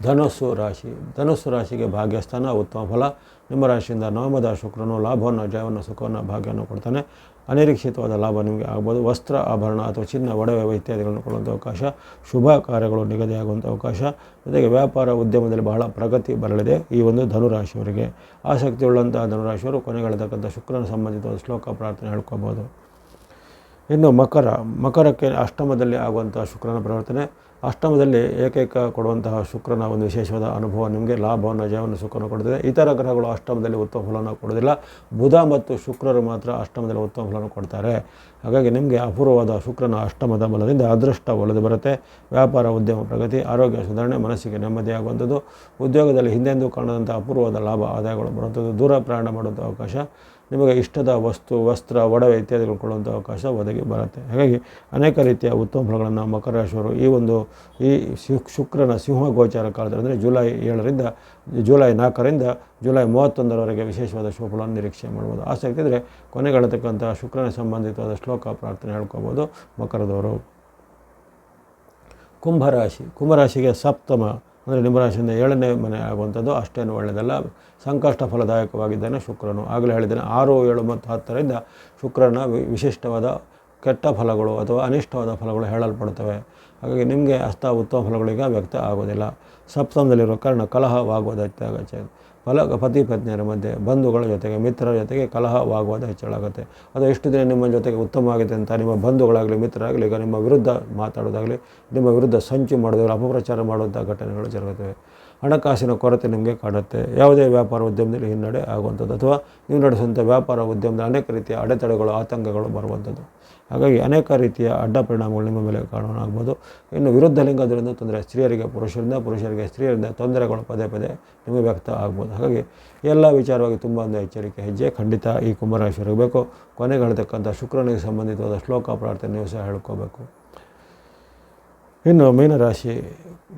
ಧನುಸ್ಸು ರಾಶಿಗೆ ಭಾಗ್ಯಸ್ಥಾನ, ಉತ್ತಮ ಫಲ. ನಿಮ್ಮ ರಾಶಿಯಿಂದ ನವಮದ ಶುಕ್ರನು ಲಾಭವನ್ನು, ಜಯವನ್ನು, ಸುಖವನ್ನು, ಭಾಗ್ಯವನ್ನು ಕೊಡ್ತಾನೆ. ಅನಿರೀಕ್ಷಿತವಾದ ಲಾಭ ನಿಮಗೆ ಆಗ್ಬೋದು. ವಸ್ತ್ರ, ಆಭರಣ ಅಥವಾ ಚಿನ್ನ, ಒಡವೆ ಇತ್ಯಾದಿಗಳನ್ನು ಕೊಡುವಂಥ ಅವಕಾಶ, ಶುಭ ಕಾರ್ಯಗಳು ನಿಗದಿಯಾಗುವಂಥ ಅವಕಾಶ, ಜೊತೆಗೆ ವ್ಯಾಪಾರ ಉದ್ಯಮದಲ್ಲಿ ಬಹಳ ಪ್ರಗತಿ ಬರಲಿದೆ ಈ ಒಂದು ಧನುರಾಶಿಯವರಿಗೆ. ಆಸಕ್ತಿ ಉಳ್ಳಂಥ ಧನುರಾಶಿಯವರು ಕೊನೆಗಳತಕ್ಕಂಥ ಶುಕ್ರನ ಸಂಬಂಧಿತವಾದ ಶ್ಲೋಕ ಪ್ರಾರ್ಥನೆ ಹೇಳ್ಕೊಬೋದು. ಇನ್ನು ಮಕರಕ್ಕೆ ಅಷ್ಟಮದಲ್ಲಿ ಆಗುವಂಥ ಶುಕ್ರನ ಪರಿವರ್ತನೆ. ಅಷ್ಟಮದಲ್ಲಿ ಏಕೈಕ ಕೊಡುವಂತಹ ಶುಕ್ರನ ಒಂದು ವಿಶೇಷವಾದ ಅನುಭವ ನಿಮಗೆ ಲಾಭವನ್ನು, ಜಯವನ್ನು, ಸುಖವನ್ನು ಕೊಡುತ್ತದೆ. ಇತರ ಗ್ರಹಗಳು ಅಷ್ಟಮದಲ್ಲಿ ಉತ್ತಮ ಫಲವನ್ನು ಕೊಡೋದಿಲ್ಲ. ಬುಧ ಮತ್ತು ಶುಕ್ರರು ಮಾತ್ರ ಅಷ್ಟಮದಲ್ಲಿ ಉತ್ತಮ ಫಲವನ್ನು ಕೊಡ್ತಾರೆ. ಹಾಗಾಗಿ ನಿಮಗೆ ಅಪೂರ್ವವಾದ ಶುಕ್ರನ ಅಷ್ಟಮದ ಬಲದಿಂದ ಅದೃಷ್ಟ ಒಲಿದು ಬರುತ್ತೆ. ವ್ಯಾಪಾರ ಉದ್ಯಮ ಪ್ರಗತಿ, ಆರೋಗ್ಯ ಸುಧಾರಣೆ, ಮನಸ್ಸಿಗೆ ನೆಮ್ಮದಿಯಾಗುವಂಥದ್ದು, ಉದ್ಯೋಗದಲ್ಲಿ ಹಿಂದೆಂದೂ ಕಾಣದಂಥ ಅಪೂರ್ವವಾದ ಲಾಭ ಆದಾಯಗಳು ಬರುವಂಥದ್ದು, ದೂರ ಪ್ರಯಾಣ ಮಾಡುವಂಥ ಅವಕಾಶ, ನಿಮಗೆ ಇಷ್ಟದ ವಸ್ತು, ವಸ್ತ್ರ, ಒಡವೆ ಇತ್ಯಾದಿಗಳು ಕೊಡುವಂಥ ಅವಕಾಶ ಒದಗಿ ಬರುತ್ತೆ. ಹಾಗಾಗಿ ಅನೇಕ ರೀತಿಯ ಉತ್ತಮ ಫಲಗಳನ್ನು ಮಕರ ರಾಶಿಯವರು ಈ ಶುಕ್ರನ ಸಿಂಹ ಗೋಚಾರ ಕಾಲದಲ್ಲಿ ಅಂದರೆ ಜುಲೈ 7ರಿಂದ ಜುಲೈ 4ರಿಂದ ಜುಲೈ 31ರವರೆಗೆ ವಿಶೇಷವಾದ ಶುಭಫಲವನ್ನು ನಿರೀಕ್ಷೆ ಮಾಡ್ಬೋದು. ಆಸಕ್ತಿ ಇದ್ದರೆ ಕೊನೆಗೊಳ್ಳತಕ್ಕಂಥ ಶುಕ್ರನ ಸಂಬಂಧಿತವಾದ ಶ್ಲೋಕ ಪ್ರಾರ್ಥನೆ ಹೇಳ್ಕೊಬೋದು ಮಕರದವರು. ಕುಂಭರಾಶಿಗೆ ಸಪ್ತಮ ಅಂದರೆ ನಿಮ್ಮ ರಾಶಿಯಿಂದ 7ನೇ ಮನೆ ಆಗುವಂಥದ್ದು ಅಷ್ಟೇನು ಒಳ್ಳೆಯದಲ್ಲ. ಸಂಕಷ್ಟ ಫಲದಾಯಕವಾಗಿದ್ದಾನೆ ಶುಕ್ರನು. ಆಗಲೇ ಹೇಳಿದ್ದೇನೆ 6, 7 ಮತ್ತು 10ರಿಂದ ಶುಕ್ರನ ವಿಶಿಷ್ಟವಾದ ಕೆಟ್ಟ ಫಲಗಳು ಅಥವಾ ಅನಿಷ್ಟವಾದ ಫಲಗಳು ಹೇಳಲ್ಪಡ್ತವೆ. ಹಾಗಾಗಿ ನಿಮಗೆ ಉತ್ತಮ ಫಲಗಳೀಗ ವ್ಯಕ್ತ ಆಗೋದಿಲ್ಲ. ಸಪ್ತಮದಲ್ಲಿರುವ ಕಾರಣ ಕಲಹವಾಗುವುದು ಹೆಚ್ಚಾಗುತ್ತೆ. ಪತಿ ಪತ್ನಿಯರ ಮಧ್ಯೆ, ಬಂಧುಗಳ ಜೊತೆಗೆ, ಮಿತ್ರರ ಜೊತೆಗೆ ಕಲಹವಾಗುವುದು ಹೆಚ್ಚಳಾಗುತ್ತೆ. ಅದು ಎಷ್ಟು ದಿನ ನಿಮ್ಮ ಜೊತೆಗೆ ಉತ್ತಮವಾಗಿದೆ ಅಂತ ನಿಮ್ಮ ಬಂಧುಗಳಾಗಲಿ ಮಿತ್ರರಾಗಲಿ ಈಗ ನಿಮ್ಮ ವಿರುದ್ಧ ಮಾತಾಡೋದಾಗಲಿ, ನಿಮ್ಮ ವಿರುದ್ಧ ಸಂಚು ಮಾಡೋದಾಗಲಿ, ಅಪಪ್ರಚಾರ ಮಾಡುವಂಥ ಘಟನೆಗಳು ಜರುಗುತ್ತವೆ. ಹಣಕಾಸಿನ ಕೊರತೆ ನಿಮಗೆ ಕಾಡುತ್ತೆ. ಯಾವುದೇ ವ್ಯಾಪಾರ ಉದ್ಯಮದಲ್ಲಿ ಹಿನ್ನಡೆ ಆಗುವಂಥದ್ದು ಅಥವಾ ನೀವು ನಡೆಸುವಂಥ ವ್ಯಾಪಾರ ಉದ್ಯಮದಲ್ಲಿ ಅನೇಕ ರೀತಿಯ ಅಡೆತಡೆಗಳು, ಆತಂಕಗಳು ಬರುವಂಥದ್ದು. ಹಾಗಾಗಿ ಅನೇಕ ರೀತಿಯ ಅಡ್ಡ ಪರಿಣಾಮಗಳು ನಿಮ್ಮ ಮೇಲೆ ಕಾಣುವಾಗ್ಬೋದು. ಇನ್ನು ವಿರುದ್ಧ ಲಿಂಗದಿಂದ ತೊಂದರೆ, ಸ್ತ್ರೀಯರಿಗೆ ಪುರುಷರಿಂದ, ಪುರುಷರಿಗೆ ಸ್ತ್ರೀಯರಿಂದ ತೊಂದರೆಗಳು ಪದೇ ಪದೇ ನಿಮಗೆ ವ್ಯಕ್ತ ಆಗ್ಬೋದು. ಹಾಗಾಗಿ ಎಲ್ಲ ವಿಚಾರವಾಗಿ ತುಂಬ ಒಂದು ಎಚ್ಚರಿಕೆ ಹೆಜ್ಜೆ ಖಂಡಿತ ಈ ಕುಂಭರಾಶಿಯವರಿಗೆ ಬೇಕು. ಕೊನೆಗೆ ಹೇಳ್ತಕ್ಕಂಥ ಶುಕ್ರನಿಗೆ ಸಂಬಂಧಿತವಾದ ಶ್ಲೋಕ ಪ್ರಾರ್ಥನೆ ನೀವು ಸಹ ಹೇಳ್ಕೋಬೇಕು. ಇನ್ನು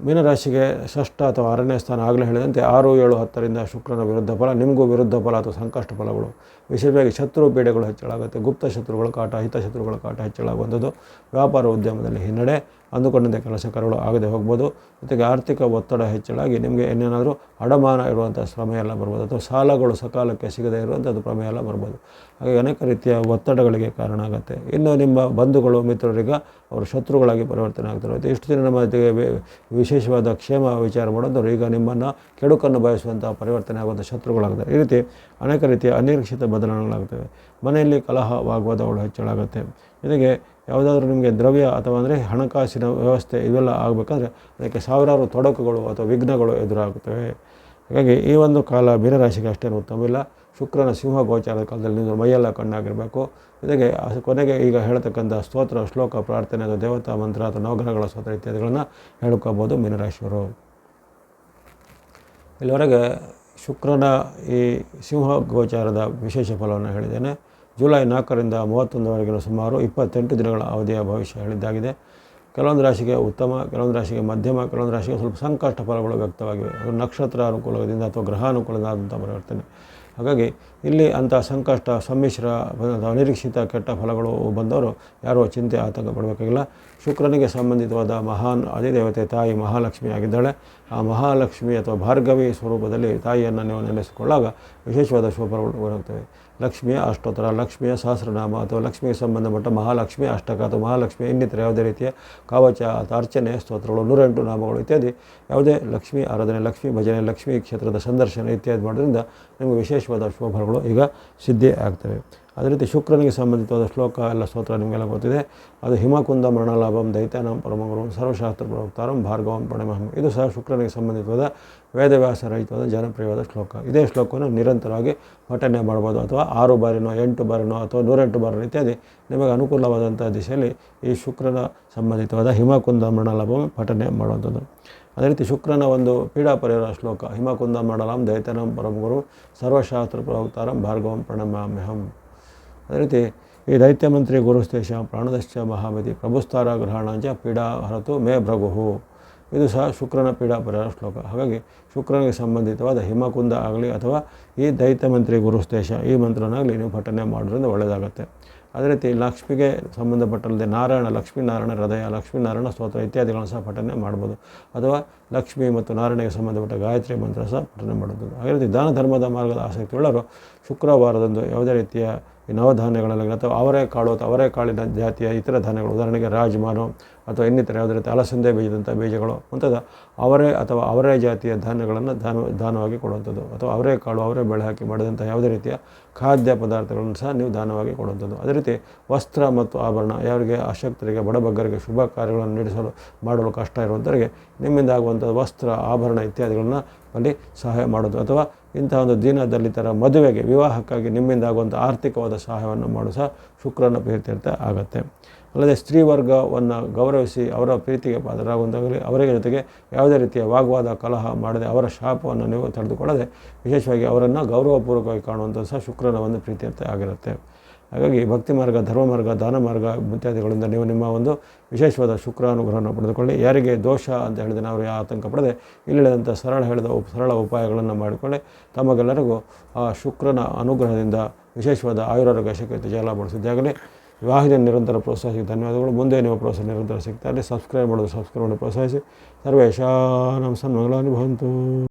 ಮೀನರಾಶಿಗೆ ಷಷ್ಠ ಅಥವಾ 6ನೇ ಸ್ಥಾನ ಆಗಲೇ ಹೇಳಿದಂತೆ 6, 7, 10ರಿಂದ ಶುಕ್ರನ ವಿರುದ್ಧ ಫಲ, ನಿಮಗೂ ವಿರುದ್ಧ ಫಲ ಅಥವಾ ಸಂಕಷ್ಟ ಫಲಗಳು, ವಿಶೇಷವಾಗಿ ಶತ್ರು ಪೀಡೆಗಳು ಹೆಚ್ಚಳಾಗುತ್ತೆ. ಗುಪ್ತ ಶತ್ರುಗಳ ಕಾಟ, ಹಿತಶತ್ರುಗಳ ಕಾಟ ಹೆಚ್ಚಳಾಗುವಂಥದ್ದು. ವ್ಯಾಪಾರ ಉದ್ಯಮದಲ್ಲಿ ಹಿನ್ನಡೆ, ಅಂದುಕೊಂಡಂತೆ ಕೆಲಸ ಕಾರ್ಯಗಳು ಆಗದೆ ಹೋಗ್ಬೋದು. ಜೊತೆಗೆ ಆರ್ಥಿಕ ಒತ್ತಡ ಹೆಚ್ಚಳಾಗಿ ನಿಮಗೆ ಏನೇನಾದರೂ ಅಡಮಾನ ಇರುವಂಥ ಪ್ರಮೇಯ ಎಲ್ಲ ಬರ್ಬೋದು ಅಥವಾ ಸಾಲಗಳು ಸಕಾಲಕ್ಕೆ ಸಿಗದೇ ಇರುವಂಥದ್ದು ಪ್ರಮೇಯ ಎಲ್ಲ ಬರ್ಬೋದು. ಹಾಗೆ ಅನೇಕ ರೀತಿಯ ಒತ್ತಡಗಳಿಗೆ ಕಾರಣ ಆಗುತ್ತೆ. ಇನ್ನು ನಿಮ್ಮ ಬಂಧುಗಳು ಮಿತ್ರರಿಗೆ ಅವರು ಶತ್ರುಗಳಾಗಿ ಪರಿವರ್ತನೆ ಆಗ್ತಿರುತ್ತೆ. ಇಷ್ಟು ದಿನ ನಮ್ಮ ವಿಶೇಷವಾದ ಕ್ಷೇಮ ವಿಚಾರ ಮಾಡೋದು ಈಗ ನಿಮ್ಮನ್ನು ಕೆಡುಕನ್ನು ಬಯಸುವಂಥ ಪರಿವರ್ತನೆ ಆಗುವಂಥ ಶತ್ರುಗಳಾಗ್ತಾರೆ. ಈ ರೀತಿ ಅನೇಕ ರೀತಿಯ ಅನಿರೀಕ್ಷಿತ ಬದಲಾವಣೆಗಳಾಗ್ತವೆ. ಮನೆಯಲ್ಲಿ ಕಲಹವಾಗುವುದಗಳು ಹೆಚ್ಚಳಾಗುತ್ತೆ. ಜೊತೆಗೆ ಯಾವುದಾದ್ರೂ ನಿಮಗೆ ದ್ರವ್ಯ ಅಥವಾ ಅಂದರೆ ಹಣಕಾಸಿನ ವ್ಯವಸ್ಥೆ ಇವೆಲ್ಲ ಆಗಬೇಕಂದ್ರೆ ಅದಕ್ಕೆ ಸಾವಿರಾರು ತೊಡಕುಗಳು ಅಥವಾ ವಿಘ್ನಗಳು ಎದುರಾಗುತ್ತವೆ. ಹಾಗಾಗಿ ಈ ಒಂದು ಕಾಲ ಮೀನರಾಶಿಗೆ ಅಷ್ಟೇನು ಉತ್ತಮವಿಲ್ಲ. ಶುಕ್ರನ ಸಿಂಹ ಗೋಚಾರದ ಕಾಲದಲ್ಲಿ ನೀವು ಮೈಯೆಲ್ಲ ಕಣ್ಣಾಗಿರಬೇಕು. ಜೊತೆಗೆ ಕೊನೆಗೆ ಈಗ ಹೇಳ್ತಕ್ಕಂಥ ಸ್ತೋತ್ರ, ಶ್ಲೋಕ, ಪ್ರಾರ್ಥನೆ ಅಥವಾ ದೇವತಾ ಮಂತ್ರ ಅಥವಾ ನವಗ್ರಹಗಳ ಸ್ತೋತ್ರ ಇತ್ಯಾದಿಗಳನ್ನು ಹೇಳ್ಕೋಬೋದು ಮೀನರಾಶಿಯವರು. ಇಲ್ಲಿವರೆಗೆ ಶುಕ್ರನ ಈ ಸಿಂಹ ಗೋಚಾರದ ವಿಶೇಷ ಫಲವನ್ನು ಹೇಳಿದ್ದೇನೆ. ಜುಲೈ 4ರಿಂದ 31ರವರೆಗಿನ ಸುಮಾರು 28 ದಿನಗಳ ಅವಧಿಯ ಭವಿಷ್ಯ ಹೇಳಿದ್ದಾಗಿದೆ. ಕೆಲವೊಂದು ರಾಶಿಗೆ ಉತ್ತಮ, ಕೆಲವೊಂದು ರಾಶಿಗೆ ಮಧ್ಯಮ, ಕೆಲವೊಂದು ರಾಶಿಗೆ ಸ್ವಲ್ಪ ಸಂಕಷ್ಟ ಫಲಗಳು ವ್ಯಕ್ತವಾಗಿವೆ. ಅದು ನಕ್ಷತ್ರ ಅನುಕೂಲದಿಂದ ಅಥವಾ ಗ್ರಹಾನುಕೂಲದಿಂದ ಆದಂಥ ಪರಿವರ್ತನೆ. ಹಾಗಾಗಿ ಇಲ್ಲಿ ಅಂಥ ಸಂಕಷ್ಟ, ಸಮ್ಮಿಶ್ರ, ಅನಿರೀಕ್ಷಿತ ಕೆಟ್ಟ ಫಲಗಳು ಬಂದವರು ಯಾರೂ ಚಿಂತೆ ಆತಂಕ ಪಡಬೇಕಾಗಿಲ್ಲ. ಶುಕ್ರನಿಗೆ ಸಂಬಂಧಿತವಾದ ಮಹಾನ್ ಅಧಿದೇವತೆ ತಾಯಿ ಮಹಾಲಕ್ಷ್ಮಿ ಆಗಿದ್ದಾಳೆ. ಆ ಮಹಾಲಕ್ಷ್ಮಿ ಅಥವಾ ಭಾರ್ಗವಿ ಸ್ವರೂಪದಲ್ಲಿ ತಾಯಿಯನ್ನು ನೀವು ನೆನೆಸಿಕೊಳ್ಳಾಗ ವಿಶೇಷವಾದ ಶುಭಫಲಗಳು ಬರುತ್ತವೆ. ಲಕ್ಷ್ಮಿಯ ಅಷ್ಟೋತ್ತರ, ಲಕ್ಷ್ಮಿಯ ಸಹಸ್ರನಾಮ ಅಥವಾ ಲಕ್ಷ್ಮಿಗೆ ಸಂಬಂಧಪಟ್ಟ ಮಹಾಲಕ್ಷ್ಮಿ ಅಷ್ಟಕ ಅಥವಾ ಮಹಾಲಕ್ಷ್ಮಿ ಇನ್ನಿತರ ಯಾವುದೇ ರೀತಿಯ ಕವಚ ಅಥವಾ ಅರ್ಚನೆ, ಸ್ತೋತ್ರಗಳು, 108 ನಾಮಗಳು ಇತ್ಯಾದಿ ಯಾವುದೇ ಲಕ್ಷ್ಮೀ ಆರಾಧನೆ, ಲಕ್ಷ್ಮೀ ಭಜನೆ, ಲಕ್ಷ್ಮೀ ಕ್ಷೇತ್ರದ ಸಂದರ್ಶನ ಇತ್ಯಾದಿ ಮಾಡೋದ್ರಿಂದ ನಿಮಗೆ ವಿಶೇಷವಾದ ಶುಭಫಲಗಳು ಈಗ ಸಿದ್ಧಿ ಆಗ್ತವೆ. ಅದೇ ರೀತಿ ಶುಕ್ರನಿಗೆ ಸಂಬಂಧಿತವಾದ ಶ್ಲೋಕ ಎಲ್ಲ ಸ್ತೋತ್ರ ನಿಮಗೆಲ್ಲ ಗೊತ್ತಿದೆ. ಅದು ಹಿಮಕುಂದ ಮರಣಲಾಭಂ ದೈತ್ಯಾನಾಂ ಪರಮಗುರುಂ ಸರ್ವಶಾಸ್ತ್ರ ಪ್ರವಕ್ತಾರಂ ಭಾರ್ಗವಂ ಪ್ರಣಮಹಂ. ಇದು ಸಹ ಶುಕ್ರನಿಗೆ ಸಂಬಂಧಿತವಾದ ವೇದವ್ಯಾಸ ರಹಿತವಾದ ಜನಪ್ರಿಯವಾದ ಶ್ಲೋಕ. ಇದೇ ಶ್ಲೋಕವನ್ನು ನಿರಂತರವಾಗಿ ಪಠನೆ ಮಾಡ್ಬೋದು ಅಥವಾ 6 ಬಾರಿನೋ 8 ಬಾರಿನೋ ಅಥವಾ 108 ಬಾರಿನೋ ಇತ್ಯಾದಿ ನಿಮಗೆ ಅನುಕೂಲವಾದಂಥ ದಿಶೆಯಲ್ಲಿ ಈ ಶುಕ್ರನ ಸಂಬಂಧಿತವಾದ ಹಿಮಕುಂದ ಮರಣಲಾಭಂ ಪಠನೆ ಮಾಡುವಂಥದ್ದು. ಅದೇ ರೀತಿ ಶುಕ್ರನ ಒಂದು ಪೀಡಾ ಪರಿಹಾರ ಶ್ಲೋಕ ಹಿಮಕುಂದ ಮರಣಲಾಂ ದೈತ್ಯಾನಾಂ ಪರಮಗುರು ಸರ್ವಶಾಸ್ತ್ರ ಪ್ರವಕ್ತಾರಂ ಭಾರ್ಗವಂ ಪ್ರಣಮಾಮ್ಯಹಂ. ಅದೇ ರೀತಿ ಈ ದೈತ್ಯ ಮಂತ್ರಿ ಗುರುಸ್ತೇಶ ಪ್ರಾಣದಶ್ಚ ಮಹಾಮತಿ ಪ್ರಭುಸ್ತಾರ ಗ್ರಹಣಾಂಚ ಪೀಡಾ ಹರತು ಮೇ ಭೃಗುಹು. ಇದು ಸಹ ಶುಕ್ರನ ಪೀಡಾ ಪರಿಹಾರ ಶ್ಲೋಕ. ಹಾಗಾಗಿ ಶುಕ್ರನಿಗೆ ಸಂಬಂಧಿತವಾದ ಹಿಮಕುಂದ ಆಗಲಿ ಅಥವಾ ಈ ದೈತ್ಯ ಮಂತ್ರಿ ಗುರುಸ್ತೇಶ ಈ ಮಂತ್ರನಾಗಲಿ ನೀವು ಪಠನೆ ಮಾಡೋದ್ರಿಂದ ಒಳ್ಳೆಯದಾಗುತ್ತೆ. ಅದೇ ರೀತಿ ಲಕ್ಷ್ಮಿಗೆ ಸಂಬಂಧಪಟ್ಟಂತೆ ನಾರಾಯಣ, ಲಕ್ಷ್ಮೀನಾರಾಯಣ ಹೃದಯ, ಲಕ್ಷ್ಮೀನಾರಾಯಣ ಸ್ತೋತ್ರ ಇತ್ಯಾದಿಗಳನ್ನು ಸಹ ಪಠನೆ ಮಾಡ್ಬೋದು. ಅಥವಾ ಲಕ್ಷ್ಮಿ ಮತ್ತು ನಾರಾಯಣಿಗೆ ಸಂಬಂಧಪಟ್ಟ ಗಾಯತ್ರಿ ಮಂತ್ರ ಸಹ ಪಠನೆ ಮಾಡೋದು. ಅದೇ ರೀತಿ ದಾನ ಧರ್ಮದ ಮಾರ್ಗದ ಆಸಕ್ತಿ ಉಳ್ಳವರು ಶುಕ್ರವಾರದಂದು ಯಾವುದೇ ರೀತಿಯ ಈ ನವಧಾನ್ಯಗಳಲ್ಲಿ ಅಥವಾ ಅವರೆಕಾಳು ಅಥವಾ ಅವರೆಕಾಳಿನ ಜಾತಿಯ ಇತರ ಧಾನ್ಯಗಳು, ಉದಾಹರಣೆಗೆ ರಾಜ್ಮಾನು ಅಥವಾ ಇನ್ನಿತರ ಯಾವುದೇ ರೀತಿ ಅಲಸಂದೆ ಬೀಜದಂಥ ಬೀಜಗಳು ಮುಂತಾದ ಅವರೆ ಅಥವಾ ಅವರೇ ಜಾತಿಯ ಧಾನ್ಯಗಳನ್ನು ದಾನವಾಗಿ ಕೊಡುವಂಥದ್ದು. ಅಥವಾ ಅವರೆಕಾಳು, ಅವರೇ ಬೆಳೆ ಹಾಕಿ ಮಾಡಿದಂಥ ಯಾವುದೇ ರೀತಿಯ ಖಾದ್ಯ ಪದಾರ್ಥಗಳನ್ನು ಸಹ ನೀವು ದಾನವಾಗಿ ಕೊಡುವಂಥದ್ದು. ಅದೇ ರೀತಿ ವಸ್ತ್ರ ಮತ್ತು ಆಭರಣ, ಯಾರಿಗೆ ಅಶಕ್ತರಿಗೆ, ಬಡಬಗ್ಗರಿಗೆ, ಶುಭ ಕಾರ್ಯಗಳನ್ನು ಮಾಡಲು ಕಷ್ಟ ಇರುವಂಥವರಿಗೆ ನಿಮ್ಮಿಂದ ಆಗುವಂಥ ವಸ್ತ್ರ, ಆಭರಣ ಇತ್ಯಾದಿಗಳನ್ನು ಅಲ್ಲಿ ಸಹಾಯ ಮಾಡೋದು. ಅಥವಾ ಇಂತಹ ಒಂದು ದೀನದಲಿತರ ಮದುವೆಗೆ, ವಿವಾಹಕ್ಕಾಗಿ ನಿಮ್ಮಿಂದ ಆಗುವಂಥ ಆರ್ಥಿಕವಾದ ಸಹಾಯವನ್ನು ಮಾಡೋ ಸಹ ಶುಕ್ರನ ಪ್ರೀತ್ಯರ್ಥ ಆಗುತ್ತೆ. ಅಲ್ಲದೆ ಸ್ತ್ರೀ ವರ್ಗವನ್ನು ಗೌರವಿಸಿ ಅವರ ಪ್ರೀತಿಗೆ ಪಾತ್ರರಾಗುವಂತಾಗಲಿ, ಅವರ ಜೊತೆಗೆ ಯಾವುದೇ ರೀತಿಯ ವಾಗ್ವಾದ ಕಲಹ ಮಾಡದೆ ಅವರ ಶಾಪವನ್ನು ನೀವು ತಡೆದುಕೊಳ್ಳದೆ ವಿಶೇಷವಾಗಿ ಅವರನ್ನು ಗೌರವಪೂರ್ವಕವಾಗಿ ಕಾಣುವಂಥ ಸಹ ಶುಕ್ರನ ಒಂದು ಪ್ರೀತಿಯಂತೆ ಆಗಿರುತ್ತೆ. ಹಾಗಾಗಿ ಭಕ್ತಿ ಮಾರ್ಗ, ಧರ್ಮ ಮಾರ್ಗ, ದಾನ ಮಾರ್ಗ ಇತ್ಯಾದಿಗಳಿಂದ ನೀವು ನಿಮ್ಮ ಒಂದು ವಿಶೇಷವಾದ ಶುಕ್ರಾನುಗ್ರಹವನ್ನು ಪಡೆದುಕೊಳ್ಳಿ. ಯಾರಿಗೆ ದೋಷ ಅಂತ ಹೇಳಿದರೆ ಅವರು ಆತಂಕ ಪಡದೆ ಇಲ್ಲಿಳಿದಂಥ ಸರಳ ಉಪಾಯಗಳನ್ನು ಮಾಡಿಕೊಳ್ಳಿ. ತಮಗೆಲ್ಲರಿಗೂ ಆ ಶುಕ್ರನ ಅನುಗ್ರಹದಿಂದ ವಿಶೇಷವಾದ ಆಯುರಾರೋಗ್ಯ ಶಕ್ತಿ ಜಯಲಾಭಗೊಳಿಸಿದ್ದಾಗಲೇ. ವಾಹಿನಿಯನ್ನು ನಿರಂತರ ಪ್ರೋತ್ಸಾಹಿಸಿ ಧನ್ಯವಾದಗಳು. ಮುಂದೆ ನಿಮ್ಮ ಪ್ರೋತ್ಸಾಹ ನಿರಂತರ ಸಿಗ್ತಾ ಇರಲಿ. ಸಬ್ಸ್ಕ್ರೈಬ್ ಮಾಡೋದು ಸಬ್ಸ್ಕ್ರೈಬ್ ಮಾಡಿ ಪ್ರೋತ್ಸಾಹಿಸಿ. ಸರ್ವೇಶಾನಾಂ ಸನ್ಮಂಗಳಾನಿ ಭವಂತು.